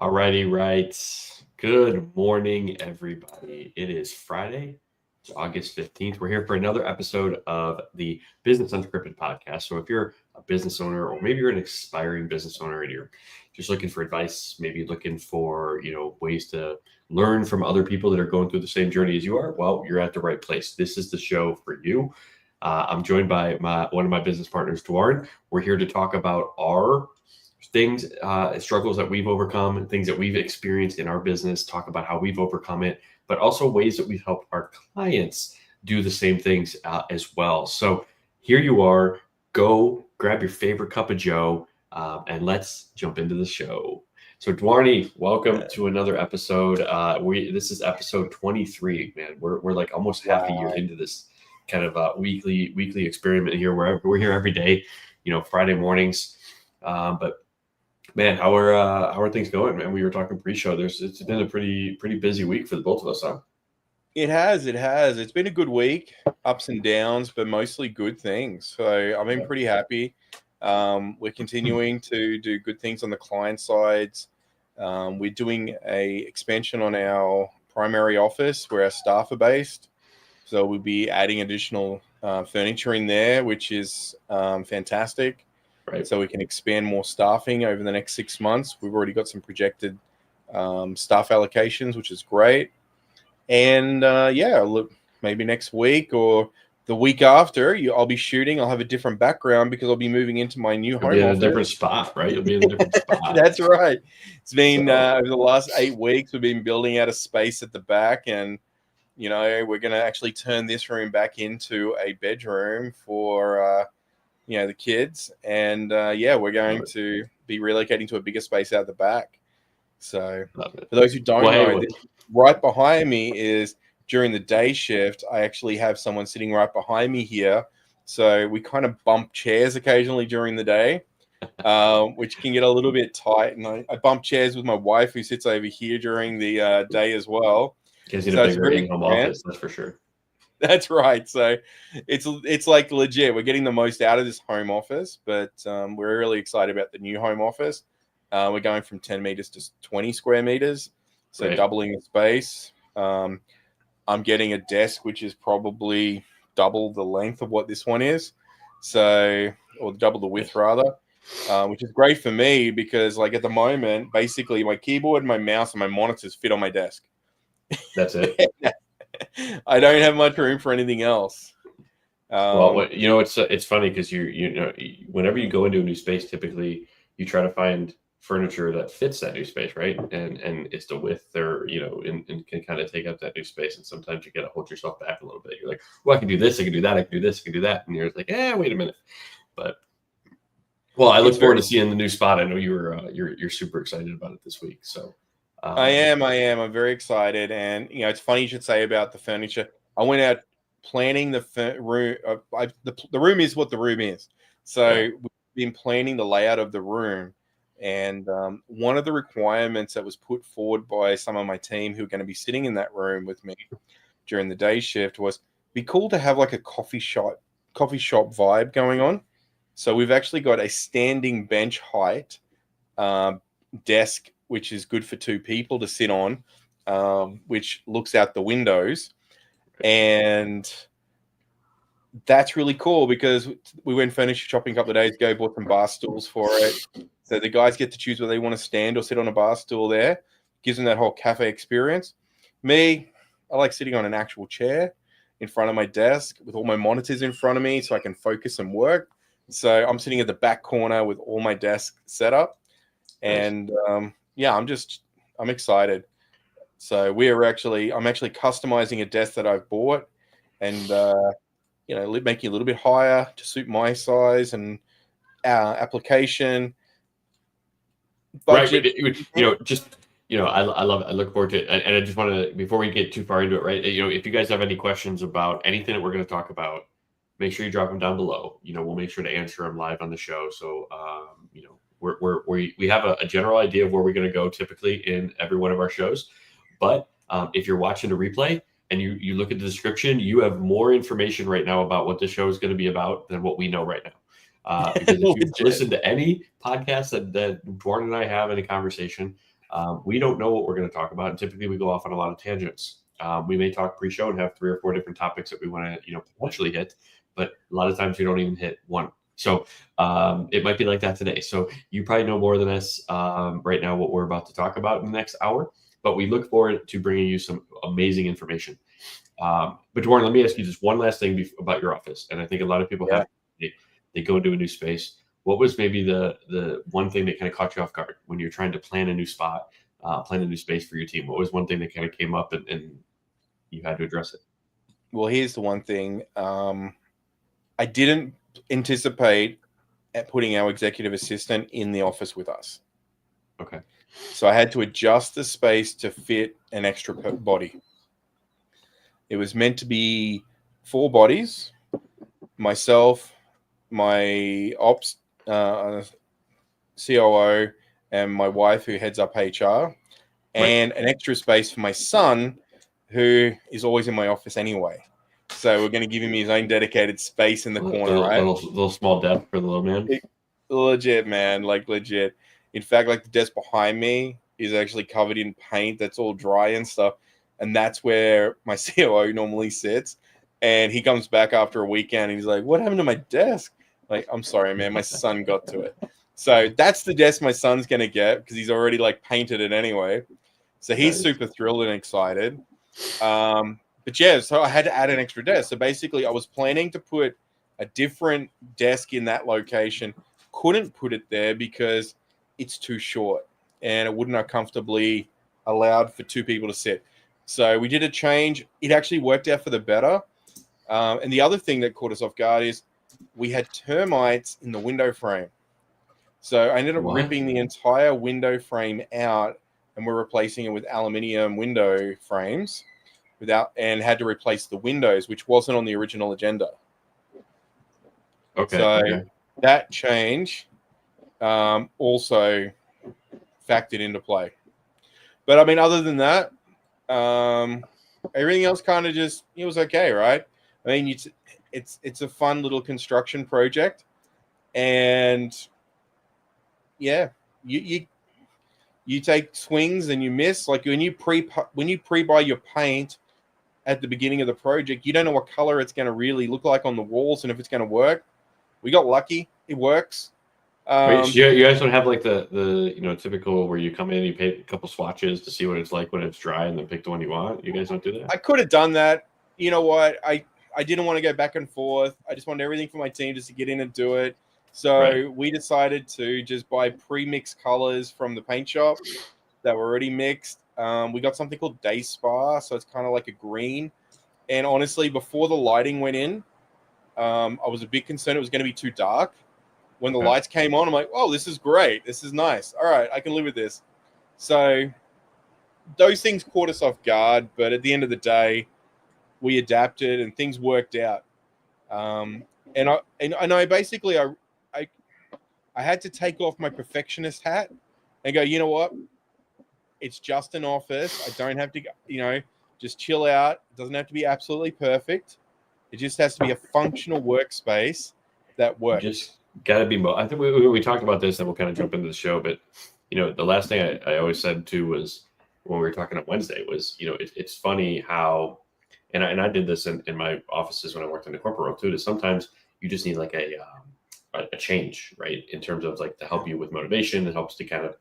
Alrighty, right. Good morning, everybody. It is Friday. It's August 15th. We're here for another episode of the Business Uncrypted podcast. So if you're a business owner, or maybe you're an aspiring business owner and you're just looking for advice, maybe looking for, ways to learn from other people that are going through the same journey as you are, well, you're at the right place. This is the show for you. I'm joined by one of my business partners, Duarne. We're here to talk about our things, struggles that we've overcome, and things that we've experienced in our business, talk about how we've overcome it, but also ways that we've helped our clients do the same things as well. So here you are. Go grab your favorite cup of Joe, and let's jump into the show. So Duarne, welcome to another episode. This is episode 23, man. We're like almost half a year into this kind of weekly experiment here. We're here every day, Friday mornings. But man, how are things going, man? We were talking pre-show. It's been a pretty busy week for the both of us, huh? It has. It's been a good week, ups and downs, but mostly good things. So I've been pretty happy. We're continuing to do good things on the client sides. We're doing a expansion on our primary office where our staff are based. So we'll be adding additional furniture in there, which is fantastic. Right. So we can expand more staffing over the next 6 months. We've already got some projected staff allocations, which is great. And look, maybe next week or the week after, I'll be shooting. I'll have a different background because I'll be moving into my new home in office. a different spot, right? You'll be in a different spot. That's right. It's been over the last 8 weeks, we've been building out a space at the back, and we're going to actually turn this room back into a bedroom for the kids, and we're going to be relocating to a bigger space out the back. So for those who don't know, right behind me is during the day shift. I actually have someone sitting right behind me here, so we kind of bump chairs occasionally during the day, which can get a little bit tight. And I bump chairs with my wife, who sits over here during the day as well. Gives you a bigger in-home office, that's for sure. That's right. So it's like legit. We're getting the most out of this home office, but we're really excited about the new home office. We're going from 10 meters to 20 square meters, so right. Doubling the space. I'm getting a desk which is probably double the length of what this one is, or double the width rather, which is great for me because like at the moment, basically my keyboard, my mouse, and my monitors fit on my desk. That's it. I don't have much room for anything else. It's funny because whenever you go into a new space, typically you try to find furniture that fits that new space, right? And it's the width there, and can kind of take up that new space. And sometimes you got to hold yourself back a little bit. You're like, well, I can do this, I can do that, I can do this, I can do that, and you're like, wait a minute. But I look forward to seeing the new spot. I know you're super excited about it this week, so. I am. I'm very excited, and it's funny you should say about the furniture. I went out planning the room. The room is what the room is, so we've been planning the layout of the room. And one of the requirements that was put forward by some of my team who are going to be sitting in that room with me during the day shift was be cool to have like a coffee shop vibe going on. So we've actually got a standing bench height desk, which is good for 2 people to sit on, which looks out the windows. And that's really cool because we went furniture shopping a couple of days ago, bought some bar stools for it. So the guys get to choose whether they want to stand or sit on a bar stool there. Gives them that whole cafe experience. Me, I like sitting on an actual chair in front of my desk with all my monitors in front of me so I can focus and work. So I'm sitting at the back corner with all my desk set up. And I'm excited. So I'm actually customizing a desk that I've bought and, making it a little bit higher to suit my size and application. Budget. Right. I love it. I look forward to it. And I just want to, before we get too far into it, right, if you guys have any questions about anything that we're going to talk about, make sure you drop them down below. We'll make sure to answer them live on the show. So, we have a general idea of where we're going to go typically in every one of our shows. But if you're watching a replay and you look at the description, you have more information right now about what the show is going to be about than what we know right now. Because if you've listened to any podcast that Duarne and I have in a conversation, We don't know what we're going to talk about, and typically we go off on a lot of tangents. We may talk pre-show and have 3 or 4 different topics that we want to, potentially hit, but a lot of times we don't even hit one. So it might be like that today. So you probably know more than us right now what we're about to talk about in the next hour, but we look forward to bringing you some amazing information. But Duarne, let me ask you just one last thing about your office. And I think a lot of people have, they go into a new space. What was maybe the one thing that kind of caught you off guard when you're trying to plan a new spot, plan a new space for your team? What was one thing that kind of came up and you had to address it? Well, here's the one thing. I didn't anticipate putting our executive assistant in the office with us. Okay. So I had to adjust the space to fit an extra body. It was meant to be 4 bodies, myself, my ops COO, and my wife who heads up HR, and an extra space for my son who is always in my office anyway. So we're going to give him his own dedicated space in the corner, right? Little small desk for the little man. Legit, man, like legit. In fact, like the desk behind me is actually covered in paint that's all dry and stuff. And that's where my COO normally sits. And he comes back after a weekend and he's like, what happened to my desk? Like, I'm sorry, man, my son got to it. So that's the desk my son's going to get because he's already like painted it anyway. So he's super thrilled and excited. But yeah, so I had to add an extra desk. So basically I was planning to put a different desk in that location. Couldn't put it there because it's too short and it would not comfortably allowed for 2 people to sit. So we did a change. It actually worked out for the better. And the other thing that caught us off guard is we had termites in the window frame. So I ended up ripping the entire window frame out and we're replacing it with aluminium window frames and had to replace the windows, which wasn't on the original agenda. So that change also factored into play. But I mean, other than that, everything else kind of just, it was okay, right? I mean, it's a fun little construction project, and yeah, you take swings and you miss. Like when you pre-buy your paint at the beginning of the project, you don't know what color it's going to really look like on the walls and if it's going to work. We got lucky; it works. Wait, so you guys don't have like the typical where you come in, you pay a couple swatches to see what it's like when it's dry, and then pick the one you want. You guys don't do that? I could have done that. You know what? I didn't want to go back and forth. I just wanted everything for my team just to get in and do it. So we decided to just buy pre-mixed colors from the paint shop that were already mixed. We got something called Day Spa, so it's kind of like a green. And honestly, before the lighting went in, I was a bit concerned it was going to be too dark. When the lights came on, I'm like, oh, this is great. This is nice. All right, I can live with this. So those things caught us off guard, but at the end of the day, we adapted and things worked out. And I basically I had to take off my perfectionist hat and go, you know what? It's just an office. I don't have to, just chill out. It doesn't have to be absolutely perfect. It just has to be a functional workspace that works. Just got to be. I think we talked about this, and we'll kind of jump into the show. But the last thing I always said too was when we were talking on Wednesday was, it's funny how, and I did this in my offices when I worked in the corporate world too. Is sometimes you just need like a change, right? In terms of like to help you with motivation, it helps to kind of,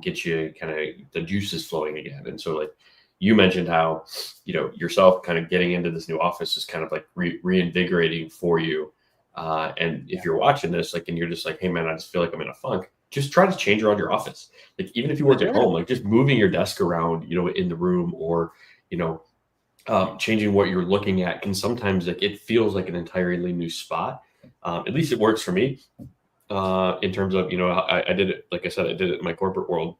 get you kind of the juices flowing again. And so like you mentioned how, yourself kind of getting into this new office is kind of like reinvigorating for you. And if you're watching this, like, and you're just like, hey man, I just feel like I'm in a funk, just try to change around your office. Like, even if you work at home, like just moving your desk around, in the room, or, changing what you're looking at can sometimes, like, it feels like an entirely new spot. At least it works for me. In terms of, I did it, like I said, I did it in my corporate world.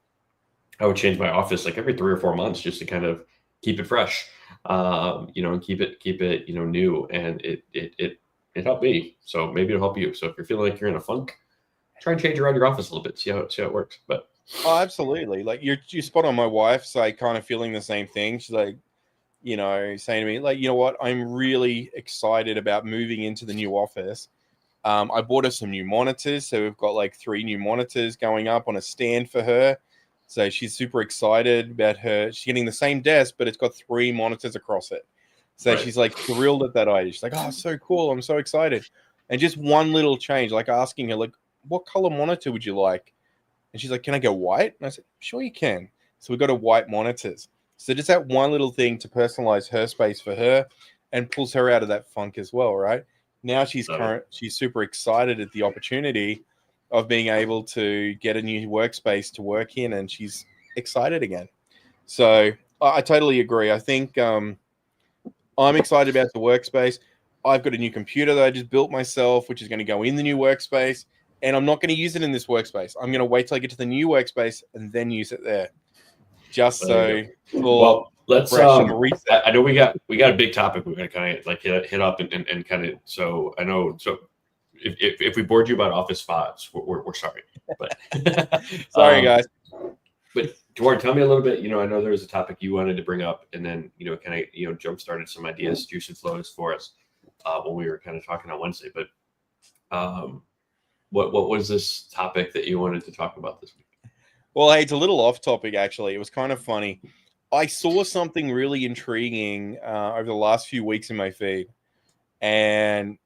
I would change my office like every 3 or 4 months just to kind of keep it fresh, and keep it, new. And it helped me. So maybe it'll help you. So if you're feeling like you're in a funk, try and change around your office a little bit, see how it works. But absolutely. Like you're spot on. My wife's like kind of feeling the same thing. She's like, saying to me, like, you know what, I'm really excited about moving into the new office. I bought her some new monitors. So we've got like 3 new monitors going up on a stand for her. So she's super excited about her. She's getting the same desk, but it's got 3 monitors across it. So she's like thrilled at that idea. She's like, oh, so cool. I'm so excited. And just one little change, like asking her, like, what color monitor would you like? And she's like, can I go white? And I said, sure you can. So we got a white monitors. So just that one little thing to personalize her space for her and pulls her out of that funk as well, right? Now she's super excited at the opportunity of being able to get a new workspace to work in, and she's excited again. So I totally agree. I think I'm excited about the workspace. I've got a new computer that I just built myself, which is going to go in the new workspace, and I'm not going to use it in this workspace. I'm going to wait till I get to the new workspace and then use it there. Just so well, let's reset. I know we got a big topic we're going to kind of like hit up and kind of, so I know, so if we bored you about office spots, we're sorry, but sorry guys. But Duarne, tell me a little bit. I know there was a topic you wanted to bring up, and then kind of jump started some ideas, juice and flows for us when we were kind of talking on Wednesday. But what was this topic that you wanted to talk about this week? Well, hey, it's a little off topic actually. It was kind of funny. I saw something really intriguing over the last few weeks in my feed, and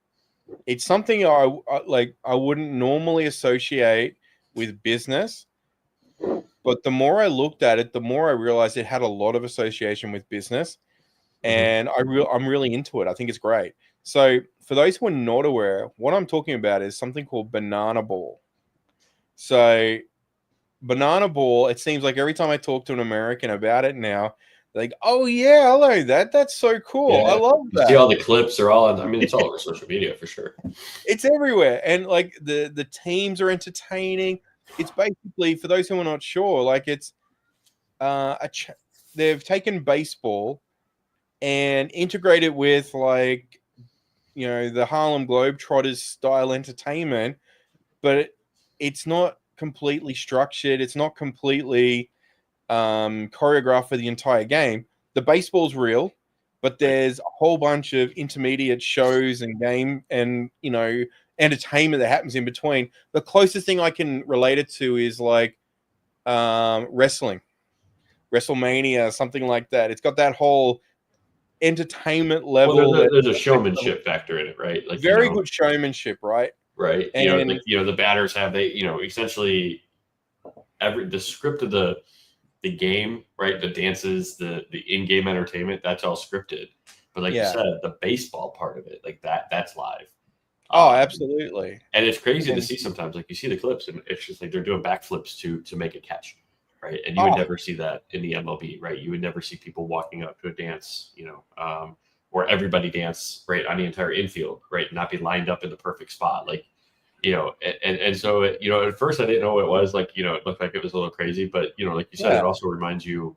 it's something I wouldn't normally associate with business, but the more I looked at it, the more I realized it had a lot of association with business, and I'm really into it. I think it's great. So for those who are not aware, what I'm talking about is something called Banana Ball. So Banana Ball, it seems like every time I talk to an American about it now, they're like, oh yeah, I know that. That's so cool. Yeah. I love that. You see all the clips are all, it's all over social media for sure. It's everywhere. And like the teams are entertaining. It's basically, for those who are not sure, like it's they've taken baseball and integrated with like, the Harlem Globetrotters style entertainment, but it's not completely structured. It's not completely choreographed for the entire game. The baseball's real, but there's a whole bunch of intermediate shows and game and entertainment that happens in between. The closest thing I can relate it to is like wrestling, WrestleMania, something like that. It's got that whole entertainment level. Well, there's a showmanship factor in it, right? Like very good showmanship, right? Right. And the batters have essentially the script of the game, right? The dances, the in-game entertainment, that's all scripted. But like you said, the baseball part of it, like that's live. Oh, absolutely. And it's crazy to see sometimes, like you see the clips and it's just like they're doing backflips to make a catch, right? And you would never see that in the MLB, right? You would never see people walking up to a dance, or everybody dance right on the entire infield, right? Not be lined up in the perfect spot. Like, and so, at first I didn't know what it was. Like, it looked like it was a little crazy, but, like you said, it also reminds you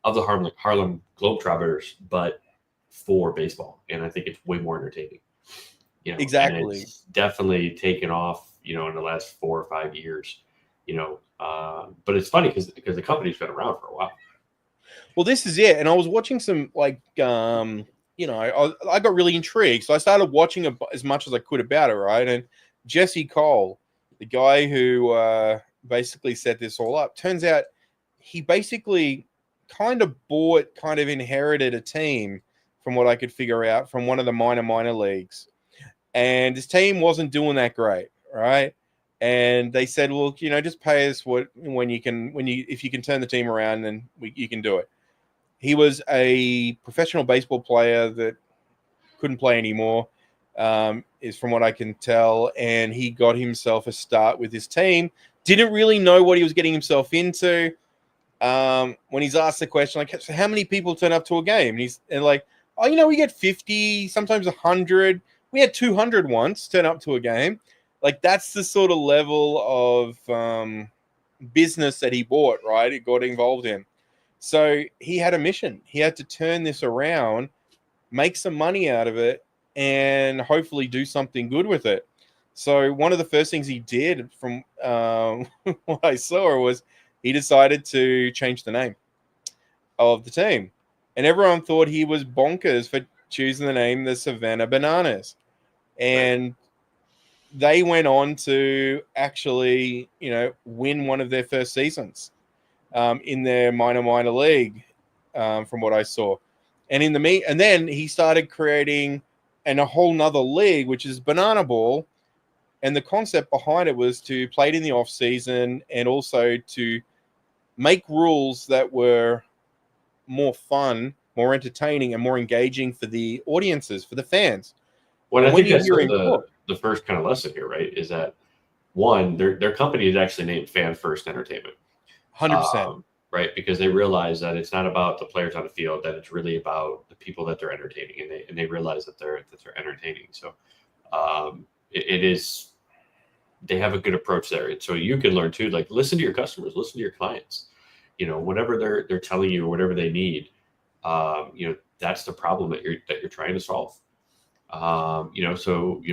of the Harlem Globetrotters, but for baseball. And I think it's way more entertaining. Exactly. And it's definitely taken off, in the last 4 or 5 years, but it's funny because the company's been around for a while. Well, this is it. And I was watching some like, I got really intrigued. So I started watching as much as I could about it. Right. And Jesse Cole, the guy who basically set this all up, turns out he basically kind of inherited a team, from what I could figure out, from one of the minor leagues. And his team wasn't doing that great, right? And they said, well, just pay us if you can turn the team around, then you can do it. He was a professional baseball player that couldn't play anymore, is from what I can tell. And he got himself a start with his team. Didn't really know what he was getting himself into. When he's asked the question, like, so how many people turn up to a game? And like, oh, we get 50, sometimes 100. We had 200 once turn up to a game. Like, that's the sort of level of business that he bought, right? It got involved in. So he had a mission. He had to turn this around, make some money out of it, and hopefully do something good with it. So one of the first things he did, from what I saw, was he decided to change the name of the team. And everyone thought he was bonkers for choosing the name the Savannah Bananas. And they went on to actually, win one of their first seasons. in their minor league, from what I saw. And and then he started creating a whole nother league, which is Banana Ball. And the concept behind it was to play it in the off season and also to make rules that were more fun, more entertaining, and more engaging for the audiences, for the fans. Well, I when think you that's hear him the first kind of lesson here, right? Is that one, their company is actually named Fan First Entertainment. 100%. Right, because they realize that it's not about the players on the field; that it's really about the people that they're entertaining, and they realize that they're entertaining. So, it is. They have a good approach there, and so you can learn too. Like, listen to your customers, listen to your clients. Whatever they're telling you, or whatever they need. That's the problem that you're trying to solve.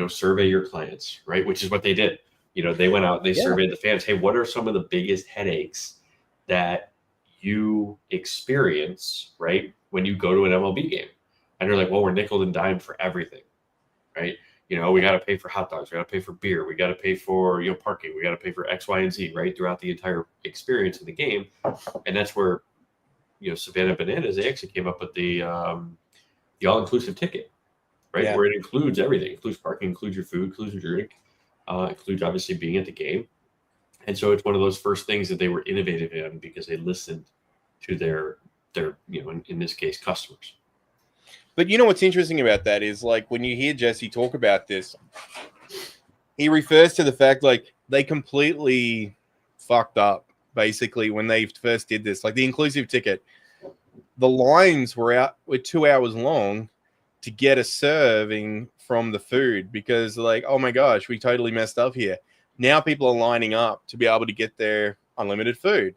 Survey your clients, right? Which is what they did. They went out, they surveyed the fans. Hey, what are some of the biggest headaches that you experience, right, when you go to an MLB game? And they're like, well, we're nickel and dime for everything, right? We got to pay for hot dogs, we got to pay for beer, we got to pay for parking, we got to pay for X, Y, and Z, right, throughout the entire experience of the game. And that's where Savannah Bananas, they actually came up with the all-inclusive ticket, right, where it includes everything, includes parking, includes your food, includes your drink, includes obviously being at the game. And so it's one of those first things that they were innovative in because they listened to their in this case, customers. But what's interesting about that is, like, when you hear Jesse talk about this, he refers to the fact, like, they completely fucked up, basically, when they first did this. Like, the inclusive ticket, the lines were 2 hours long to get a serving from the food because, like, oh my gosh, we totally messed up here. Now people are lining up to be able to get their unlimited food.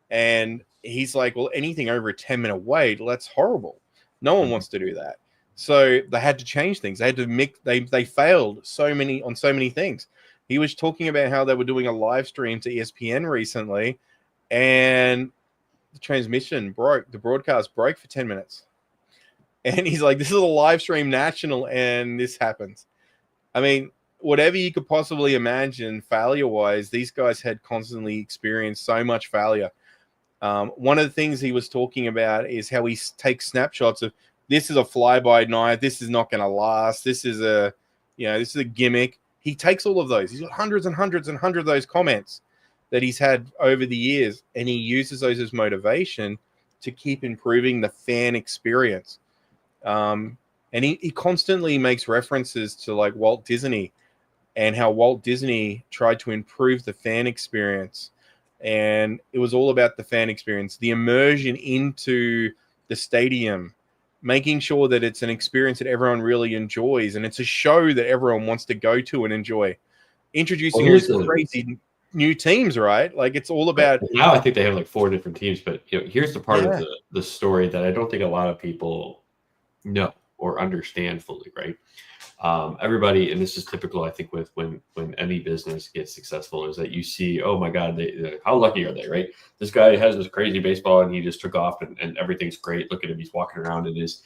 And he's like, well, anything over a 10-minute wait, that's horrible. No one wants to do that. So they had to change things. They had to they failed on so many things. He was talking about how they were doing a live stream to ESPN recently, and the transmission broke. The broadcast broke for 10 minutes. And he's like, this is a live stream national, and this happens. I mean, whatever you could possibly imagine failure-wise, these guys had constantly experienced so much failure. One of the things he was talking about is how he takes snapshots of, this is a fly-by-night, this is not going to last, this is a gimmick. He takes all of those. He's got hundreds and hundreds and hundreds of those comments that he's had over the years, and he uses those as motivation to keep improving the fan experience. And he constantly makes references to, like, Walt Disney and how Walt Disney tried to improve the fan experience. And it was all about the fan experience, the immersion into the stadium, making sure that it's an experience that everyone really enjoys. And it's a show that everyone wants to go to and enjoy. Introducing all these crazy new teams, right? Like, it's all about... Now I think they have like 4 different teams, but here's the part of the story that I don't think a lot of people know or understand fully, right? Everybody, and this is typical, I think, with when any business gets successful, is that you see, oh my God, how lucky are they, right? This guy has this crazy baseball and he just took off and everything's great. Look at him, he's walking around in his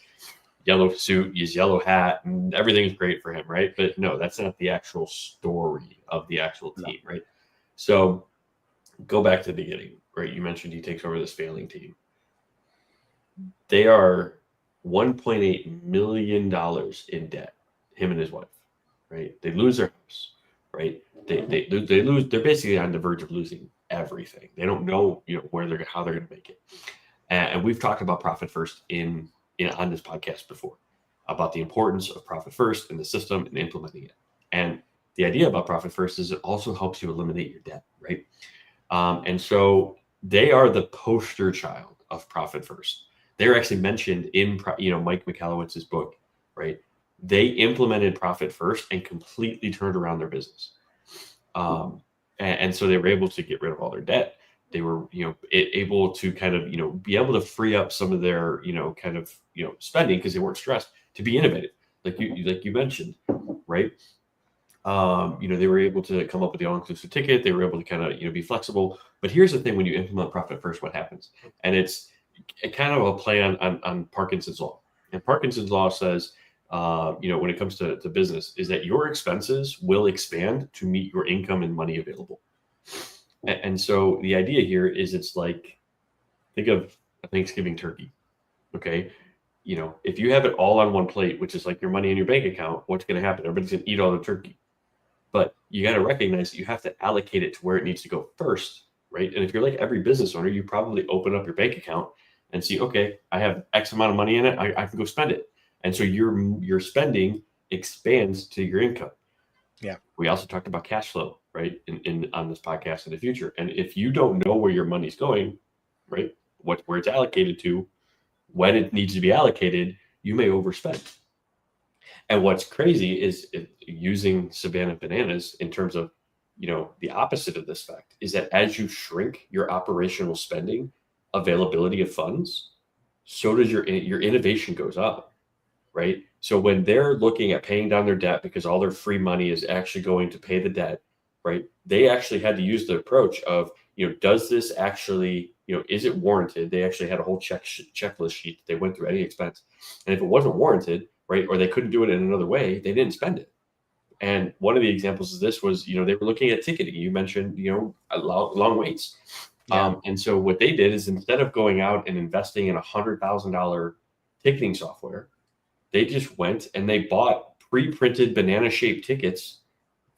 yellow suit, his yellow hat, and everything's great for him, right? But no, that's not the actual story of the actual team, right? So go back to the beginning, right? You mentioned he takes over this failing team. They are $1.8 million in debt, him and his wife, right? They lose their house, right? They lose. They're basically on the verge of losing everything. They don't know, how they're going to make it. And we've talked about profit first on this podcast before, about the importance of profit first in the system and implementing it. And the idea about profit first is it also helps you eliminate your debt, right? And so they are the poster child of profit first. They're actually mentioned in, Mike Michalowicz's book, right? They implemented profit first and completely turned around their business. And so they were able to get rid of all their debt. They were, able to kind of, be able to free up some of their, spending because they weren't stressed to be innovative, like you mentioned, right? They were able to come up with the all-inclusive ticket. They were able to kind of, be flexible. But here's the thing: when you implement profit first, what happens? And it's kind of a play on Parkinson's law. And Parkinson's law says, when it comes to business, is that your expenses will expand to meet your income and money available. And so the idea here is, it's like think of a Thanksgiving turkey. Okay. If you have it all on one plate, which is like your money in your bank account, what's going to happen? Everybody's going to eat all the turkey. But you got to recognize that you have to allocate it to where it needs to go first, right? And if you're like every business owner, you probably open up your bank account and see, okay, I have X amount of money in it. I can go spend it. And so your spending expands to your income. Yeah. We also talked about cash flow, right? In on this podcast in the future. And if you don't know where your money's going, right, where it's allocated to, when it needs to be allocated, you may overspend. And what's crazy is using Savannah Bananas in terms of, the opposite of this fact is that as you shrink your operational spending, availability of funds, so does your innovation goes up, right? So when they're looking at paying down their debt because all their free money is actually going to pay the debt, right? They actually had to use the approach of, does this actually, is it warranted? They actually had a whole checklist sheet that they went through any expense. And if it wasn't warranted, right, or they couldn't do it in another way, they didn't spend it. And one of the examples of this was, they were looking at ticketing. You mentioned, long waits. Yeah. And so what they did is instead of going out and investing in $100,000 ticketing software, they just went and they bought pre-printed banana-shaped tickets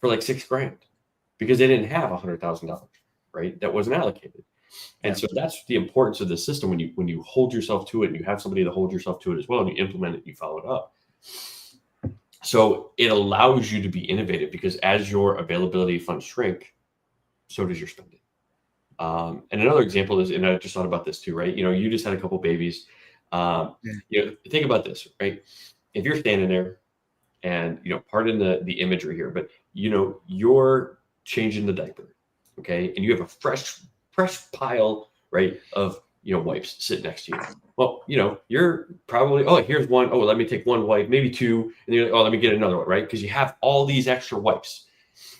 for like $6,000 because they didn't have $100,000, right? That wasn't allocated. And so that's the importance of the system when you hold yourself to it and you have somebody to hold yourself to it as well, and you implement it, you follow it up. So it allows you to be innovative because as your availability of funds shrink, so does your spending. And another example is, and I just thought about this too, right? You just had a couple babies. Think about this, right? If you're standing there and, pardon the imagery here, but, you're changing the diaper, okay? And you have a fresh pile, right, of, wipes sitting next to you. Well, you're probably, oh, here's one. Oh, let me take one wipe, maybe two. And you're like, oh, let me get another one, right? Because you have all these extra wipes.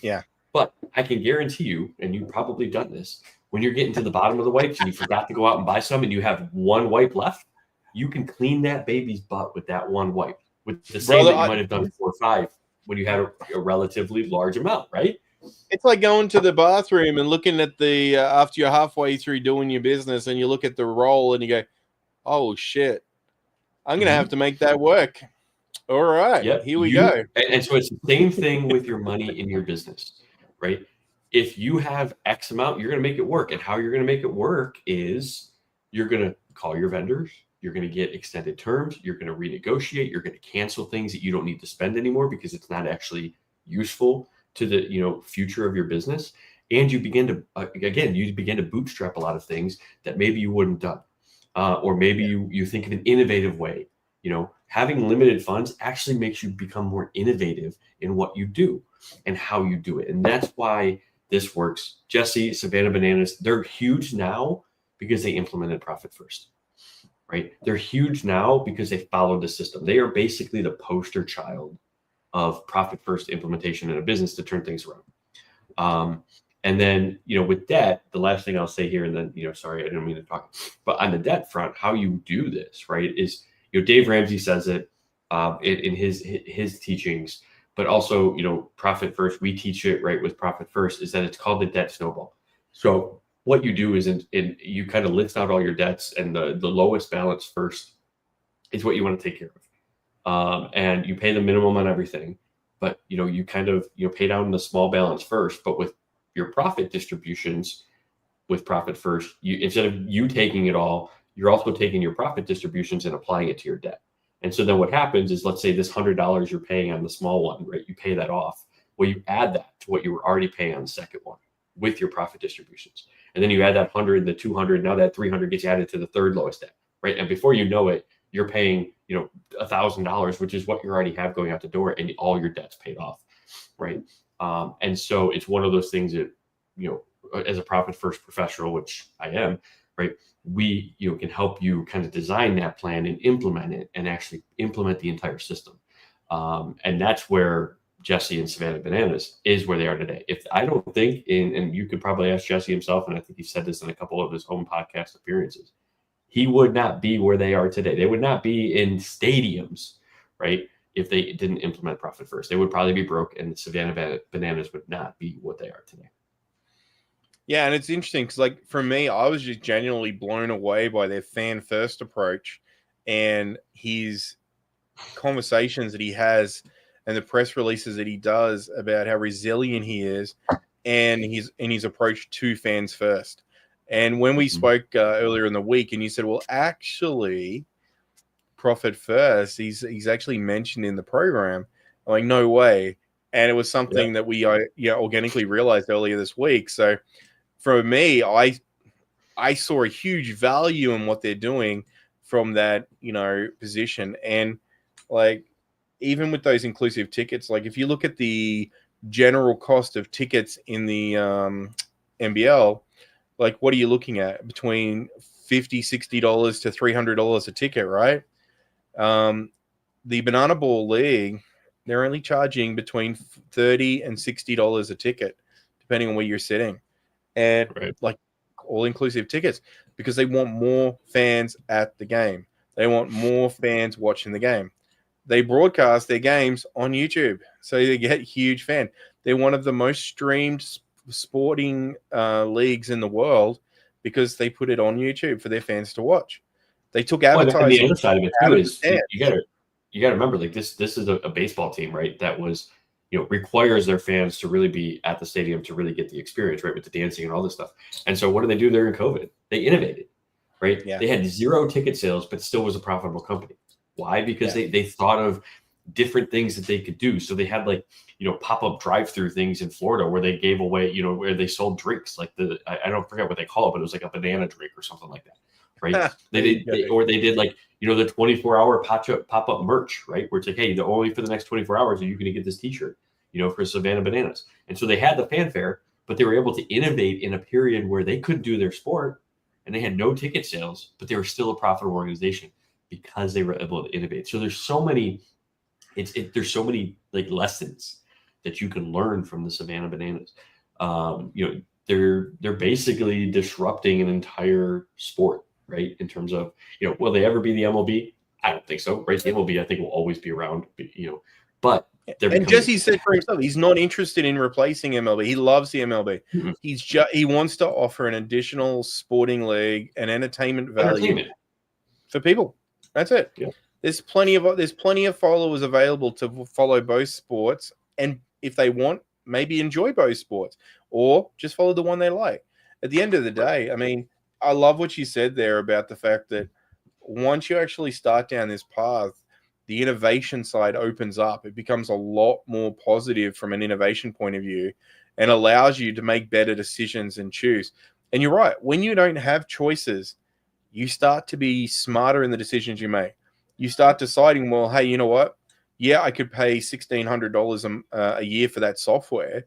Yeah. But I can guarantee you, and you've probably done this, when you're getting to the bottom of the wipes and you forgot to go out and buy some and you have one wipe left, you can clean that baby's butt with that one wipe, with the same that you might have done 4 or 5 when you had a relatively large amount, right? It's like going to the bathroom and looking at the after you're halfway through doing your business and you look at the roll and you go, oh shit, I'm gonna have to make that work. All right, Yep. here we go. And so it's the same thing with your money in your business, right? If you have X amount, you're going to make it work. And how you're going to make it work is you're going to call your vendors. You're going to get extended terms. You're going to renegotiate. You're going to cancel things that you don't need to spend anymore because it's not actually useful to the future of your business. And you begin to bootstrap a lot of things that maybe you wouldn't have done, or maybe you think of an innovative way. Having limited funds actually makes you become more innovative in what you do and how you do it. And that's why this works. Jesse, Savannah Bananas, they're huge now because they implemented Profit First, right? They're huge now because they followed the system. They are basically the poster child of Profit First implementation in a business to turn things around. And then, with debt, the last thing I'll say here, and then, sorry, I didn't mean to talk, but on the debt front, how you do this, right, is, Dave Ramsey says it in his teachings, but also, Profit First, we teach it, right, with Profit First, is that it's called the debt snowball. So what you do is you kind of list out all your debts, and the lowest balance first is what you want to take care of. And you pay the minimum on everything, but, you kind of, pay down the small balance first, but with your profit distributions with Profit First, instead of you taking it all, you're also taking your profit distributions and applying it to your debt. And so then what happens is, let's say this $100 you're paying on the small one, right? You pay that off. Well, you add that to what you were already paying on the second one with your profit distributions. And then you add that 100, the 200, now that 300 gets added to the third lowest debt, right? And before you know it, you're paying, $1,000, which is what you already have going out the door, and all your debt's paid off, right? And so it's one of those things that, as a Profit First professional, which I am, right, we can help you kind of design that plan and implement it, and actually implement the entire system. And that's where Jesse and Savannah Bananas is where they are today. If I don't think, and you could probably ask Jesse himself, and I think he said this in a couple of his own podcast appearances, he would not be where they are today. They would not be in stadiums, right, if they didn't implement Profit First. They would probably be broke, and Savannah Bananas would not be what they are today. Yeah, and it's interesting because, like, for me, I was just genuinely blown away by their fan first approach and his conversations that he has and the press releases that he does about how resilient he is and his approach to fans first. And when we spoke earlier in the week, and you said, "Well, actually, profit first, he's actually mentioned in the program." I'm like, no way. And it was something that we organically realized earlier this week. So for me, I saw a huge value in what they're doing from that, position. And like, even with those inclusive tickets, like if you look at the general cost of tickets in the NBL, like what are you looking at? Between $50-$60 to $300 a ticket, right? The Banana Ball League, they're only charging between $30 and $60 a ticket, depending on where you're sitting. And like all-inclusive tickets, because they want more fans at the game. They want more fans watching the game. They broadcast their games on YouTube, so they get huge fan. They're one of the most streamed sporting leagues in the world because they put it on YouTube for their fans to watch. They took advertising. And the other side of it too is you got to remember, like this is a baseball team, right? That was, requires their fans to really be at the stadium to really get the experience, right, with the dancing and all this stuff. And so what do they do during COVID? They innovated, right? Yeah. They had 0 ticket sales, but still was a profitable company. Why? Because they thought of different things that they could do. So they had like, pop-up drive-through things in Florida where they gave away, where they sold drinks, like I don't forget what they call it, but it was like a banana drink or something like that. Right. They did like, the 24-hour pop-up merch, right? Where it's like, hey, only for the next 24 hours are you going to get this t-shirt, for Savannah Bananas. And so they had the fanfare, but they were able to innovate in a period where they couldn't do their sport and they had no ticket sales, but they were still a profitable organization because they were able to innovate. So there's so many, there's so many like lessons that you can learn from the Savannah Bananas. They're basically disrupting an entire sport, right? In terms of, will they ever be the MLB? I don't think so, right? The MLB, I think, will always be around, but and Jesse said for himself, he's not interested in replacing MLB. He loves the MLB. Mm-hmm. He wants to offer an additional sporting league and entertainment value for people. That's it. Yeah. There's plenty of followers available to follow both sports, and if they want, maybe enjoy both sports, or just follow the one they like. At the end of the day, I mean, I love what you said there about the fact that once you actually start down this path, the innovation side opens up. It becomes a lot more positive from an innovation point of view and allows you to make better decisions and choose. And you're right. When you don't have choices, you start to be smarter in the decisions you make. You start deciding, well, hey, you know what? Yeah, I could pay $1,600 a year for that software,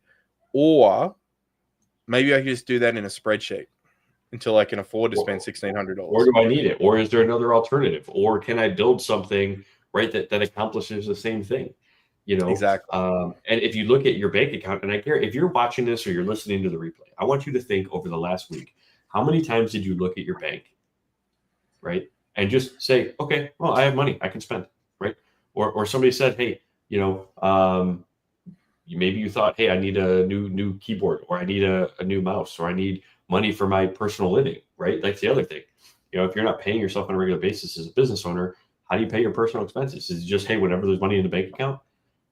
or maybe I could just do that in a spreadsheet until I can afford to spend $1,600. Or do I need it? Or is there another alternative? Or can I build something, right, that accomplishes the same thing? Exactly. And if you look at your bank account, and I care if you're watching this or you're listening to the replay, I want you to think over the last week, how many times did you look at your bank, right, and just say, okay, well, I have money I can spend, right? Or somebody said, hey, maybe you thought, hey, I need a new keyboard, or I need a new mouse, or I need money for my personal living, right? That's the other thing. If you're not paying yourself on a regular basis as a business owner, how do you pay your personal expenses? Is it just, hey, whenever there's money in the bank account?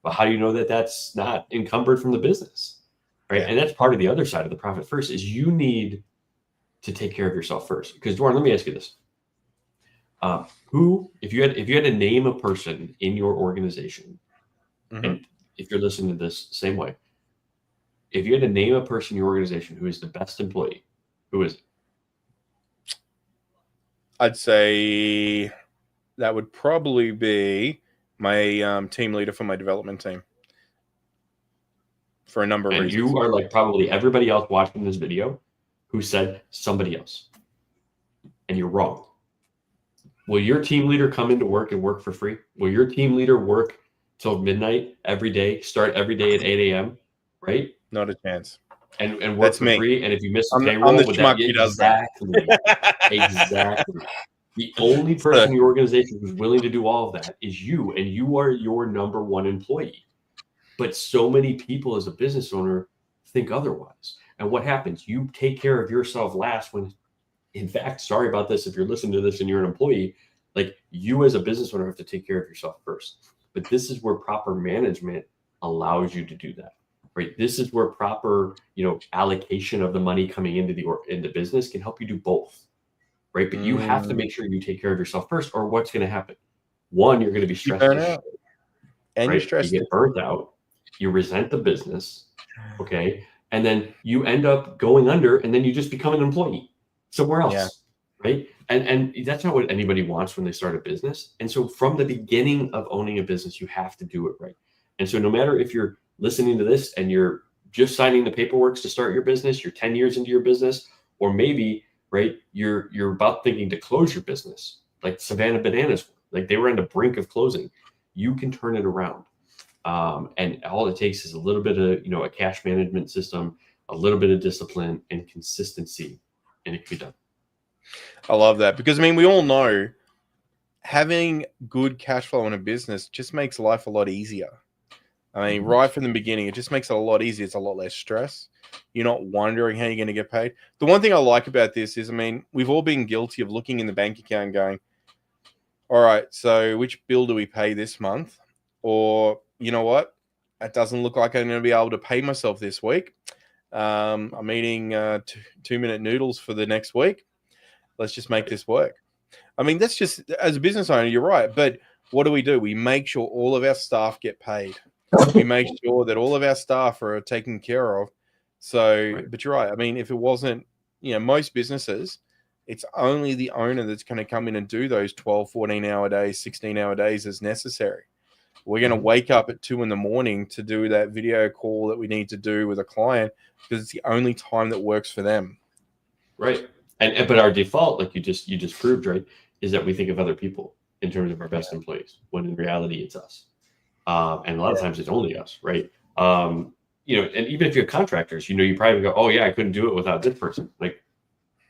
But how do you know that that's not encumbered from the business, right? Yeah. And that's part of the other side of the profit first is you need to take care of yourself first. Because Duarne, let me ask you this: if you had to name a person in your organization, mm-hmm. and if you're listening to this same way, if you had to name a person in your organization who is the best employee, who is it? I'd say that would probably be my team leader for my development team, for a number of reasons. And you are like probably everybody else watching this video who said somebody else. And you're wrong. Will your team leader come into work and work for free? Will your team leader work till midnight every day, start every day at 8 a.m., right? Not a chance. And work That's for me. free. And if you miss the payroll, I'm the schmuck who does that. Exactly. The only person in your organization who's willing to do all of that is you, and you are your number one employee. But so many people as a business owner think otherwise. And what happens? You take care of yourself last when, in fact, sorry about this if you're listening to this and you're an employee, like you as a business owner have to take care of yourself first. But this is where proper management allows you to do that, right? This is where proper, allocation of the money coming into the business can help you do both, right? But you have to make sure you take care of yourself first, or what's going to happen? One, you're going to be You stressed burn as out. shit, And right? you're stressed. You get burnt out. You resent the business, okay? And then you end up going under, and then you just become an employee somewhere else, right? And that's not what anybody wants when they start a business. And so from the beginning of owning a business, you have to do it right. And so no matter if you're listening to this and you're just signing the paperwork to start your business, you're 10 years into your business, or maybe, right, you're about thinking to close your business, like Savannah Bananas, like they were on the brink of closing, you can turn it around. And all it takes is a little bit of, a cash management system, a little bit of discipline and consistency, and it can be done. I love that because, we all know having good cash flow in a business just makes life a lot easier. Right from the beginning, it just makes it a lot easier. It's a lot less stress. You're not wondering how you're going to get paid. The one thing I like about this is, we've all been guilty of looking in the bank account and going, all right, so which bill do we pay this month? Or, you know what? It doesn't look like I'm going to be able to pay myself this week. I'm eating 2-minute noodles for the next week. Let's just make this work. That's just, as a business owner, you're right. But what do? We make sure all of our staff get paid. We make sure that all of our staff are taken care of. So, right. But you're right. If it wasn't, most businesses, it's only the owner that's going to come in and do those 12, 14-hour days, 16-hour days as necessary. We're going to wake up at 2 a.m. to do that video call that we need to do with a client because it's the only time that works for them. Right. But our default, like you just proved, right, is that we think of other people in terms of our best employees, when in reality it's us. And a lot of times it's only us, right? And even if you're contractors, you probably go, oh yeah, I couldn't do it without this person. Like,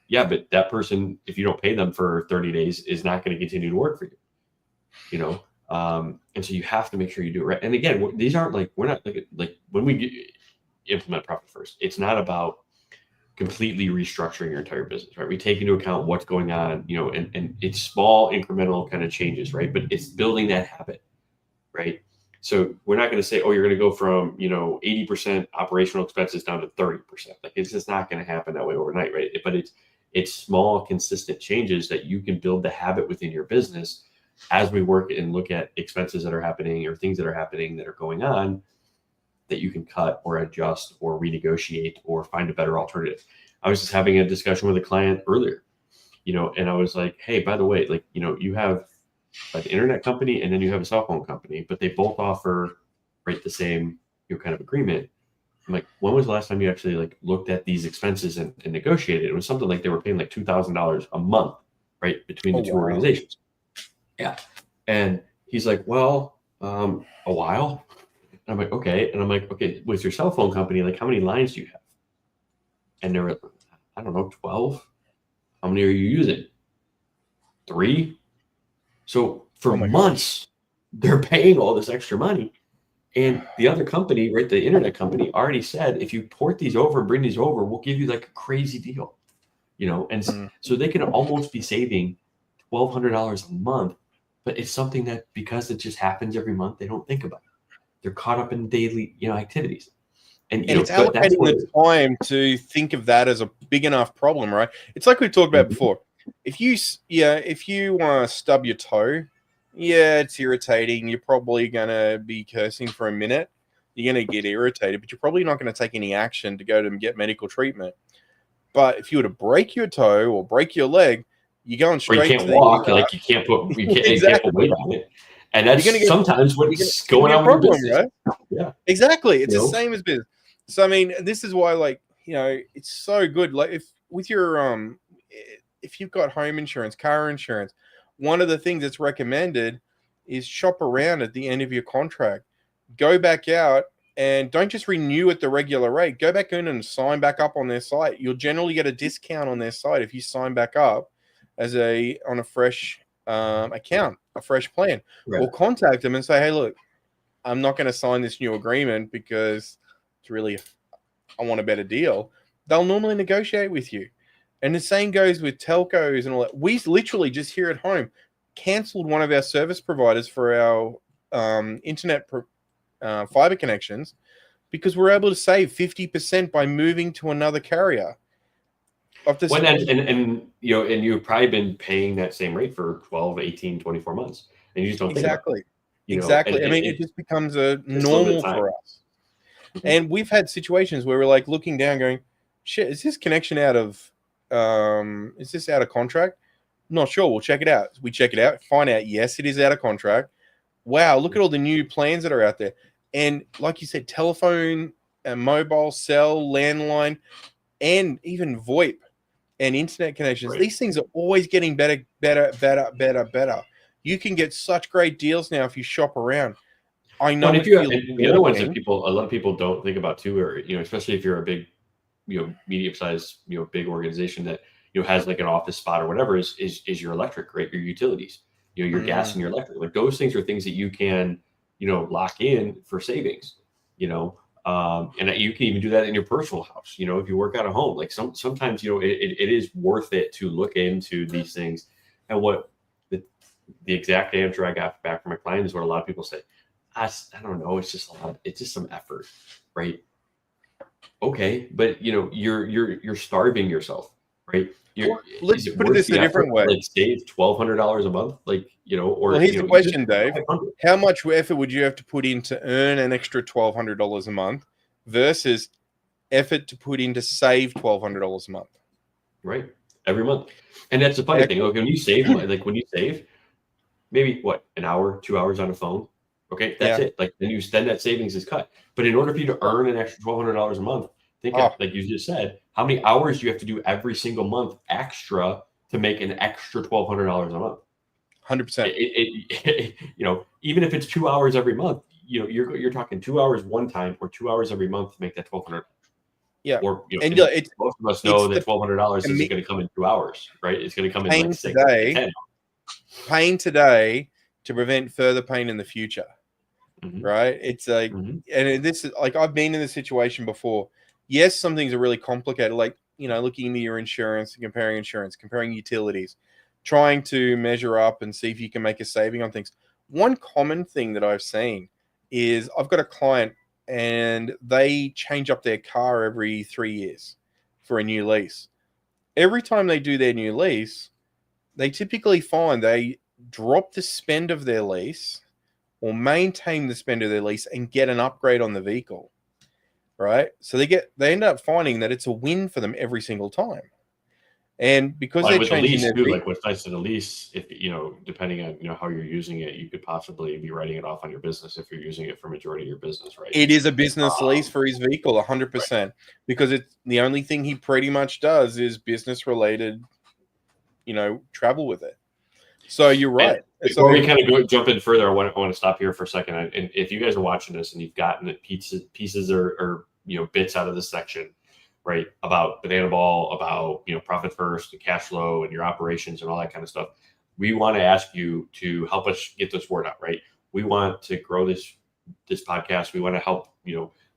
yeah, but that person, if you don't pay them for 30 days, is not going to continue to work for you. And so you have to make sure you do it right. And again, these aren't like, we're not like when we implement profit first, it's not about completely restructuring your entire business, right? We take into account what's going on, and it's small incremental kind of changes, right? But it's building that habit, right? So we're not going to say, oh, you're going to go from, 80% operational expenses down to 30%. Like it's just not going to happen that way overnight, right? But it's small, consistent changes that you can build the habit within your business as we work and look at expenses that are happening or things that are happening that are going on that you can cut or adjust or renegotiate or find a better alternative. I was just having a discussion with a client earlier, and I was like, hey, by the way, like, you have an internet company and then you have a cell phone company, but they both offer, right, the same, kind of agreement. I'm like, when was the last time you actually like looked at these expenses and negotiated? It was something like they were paying like $2,000 a month, right, between the two organizations. Yeah. And he's like, well, a while. And I'm like, okay. And I'm like, okay, with your cell phone company, like how many lines do you have? And they were, I don't know, 12. How many are you using? 3. So for months, they're paying all this extra money. And the other company, right, the internet company already said, if you port these over and bring these over, we'll give you like a crazy deal, and so they can almost be saving $1,200 a month, but it's something that because it just happens every month, they don't think about it. They're caught up in daily, activities. And it's allocating the time to think of that as a big enough problem, right? It's like we talked about before. If you stub your toe, it's irritating. You're probably going to be cursing for a minute. You're going to get irritated, but you're probably not going to take any action to go to get medical treatment. But if you were to break your toe or break your leg, you're going straight to the walk, like you can't put weight on it. And that's sometimes what's going on with your business. Right? Yeah. Exactly. It's the same as business. So, this is why, like, it's so good. Like, if you've got home insurance, car insurance, one of the things that's recommended is shop around at the end of your contract. Go back out and don't just renew at the regular rate. Go back in and sign back up on their site. You'll generally get a discount on their site if you sign back up on a fresh account, a fresh plan. Right. Or contact them and say, hey, look, I'm not going to sign this new agreement because it's really, I want a better deal. they'll normally negotiate with you. And the same goes with telcos and all that. We literally just here at home canceled one of our service providers for our internet fiber connections because we're able to save 50% by moving to another carrier. Well, and you've probably been paying that same rate for 12, 18, 24 months. And you just don't think about it. Exactly. I mean, it just becomes a normal for us. And we've had situations where we're like looking down going, shit, is this connection out of contract? Not sure. We'll check it out. We check it out, find out, yes, it is out of contract. Wow, look at all the new plans that are out there. And like you said, telephone, mobile, cell, landline, and even VoIP and internet connections. Right. These things are always getting better. You can get such great deals now if you shop around. I know. But the other ones that a lot of people don't think about too, or especially if you're a big, medium-sized, big organization that has like an office spot or whatever, is your electric, right? Your utilities, your gas and your electric. Like those things are things that you can, lock in for savings, and you can even do that in your personal house. If you work out of home, like sometimes, it is worth it to look into these things. And what the exact answer I got back from my client is what a lot of people say. I don't know. It's just it's just some effort, right? Okay, but you're starving yourself, right? Let's put this a different way. Like save $1,200 a month, or well, here's the question, Dave. How much effort would you have to put in to earn an extra $1,200 a month versus effort to put in to save $1,200 a month? Right, every month. And that's the funny thing. Like when you save, maybe an hour, 2 hours on a phone. Okay, that's it. Like then that savings is cut. But in order for you to earn an extra $1,200 a month, think like you just said, how many hours do you have to do every single month extra to make an extra $1,200 a month? 100%. Even if it's 2 hours every month, you're talking 2 hours one time or 2 hours every month to make that $1,200. Yeah. Or and most of us know that $1,200 isn't going to come in 2 hours, right? It's going to come in like 6 to 10. Pain today to prevent further pain in the future. Right? It's like, and this is like, I've been in this situation before. Yes, some things are really complicated, like, looking into your insurance, comparing utilities, trying to measure up and see if you can make a saving on things. One common thing that I've seen is I've got a client and they change up their car every 3 years for a new lease. Every time they do their new lease, they typically find they drop the spend of their lease or maintain the spend of their lease and get an upgrade on the vehicle, right? So they end up finding that it's a win for them every single time. And because they're changing their vehicle, like what's nice in the lease, if depending on how you're using it, you could possibly be writing it off on your business if you're using it for majority of your business, right? It is a business lease for his vehicle, 100%, right. Because it's the only thing he pretty much does is business related, travel with it. So you're right. And before we kind of jump in further, I want to stop here for a second. And if you guys are watching this and you've gotten pieces or bits out of this section, right, about Banana Ball, about profit first, and cash flow, and your operations, and all that kind of stuff, we want to ask you to help us get this word out. Right, we want to grow this podcast. We want to help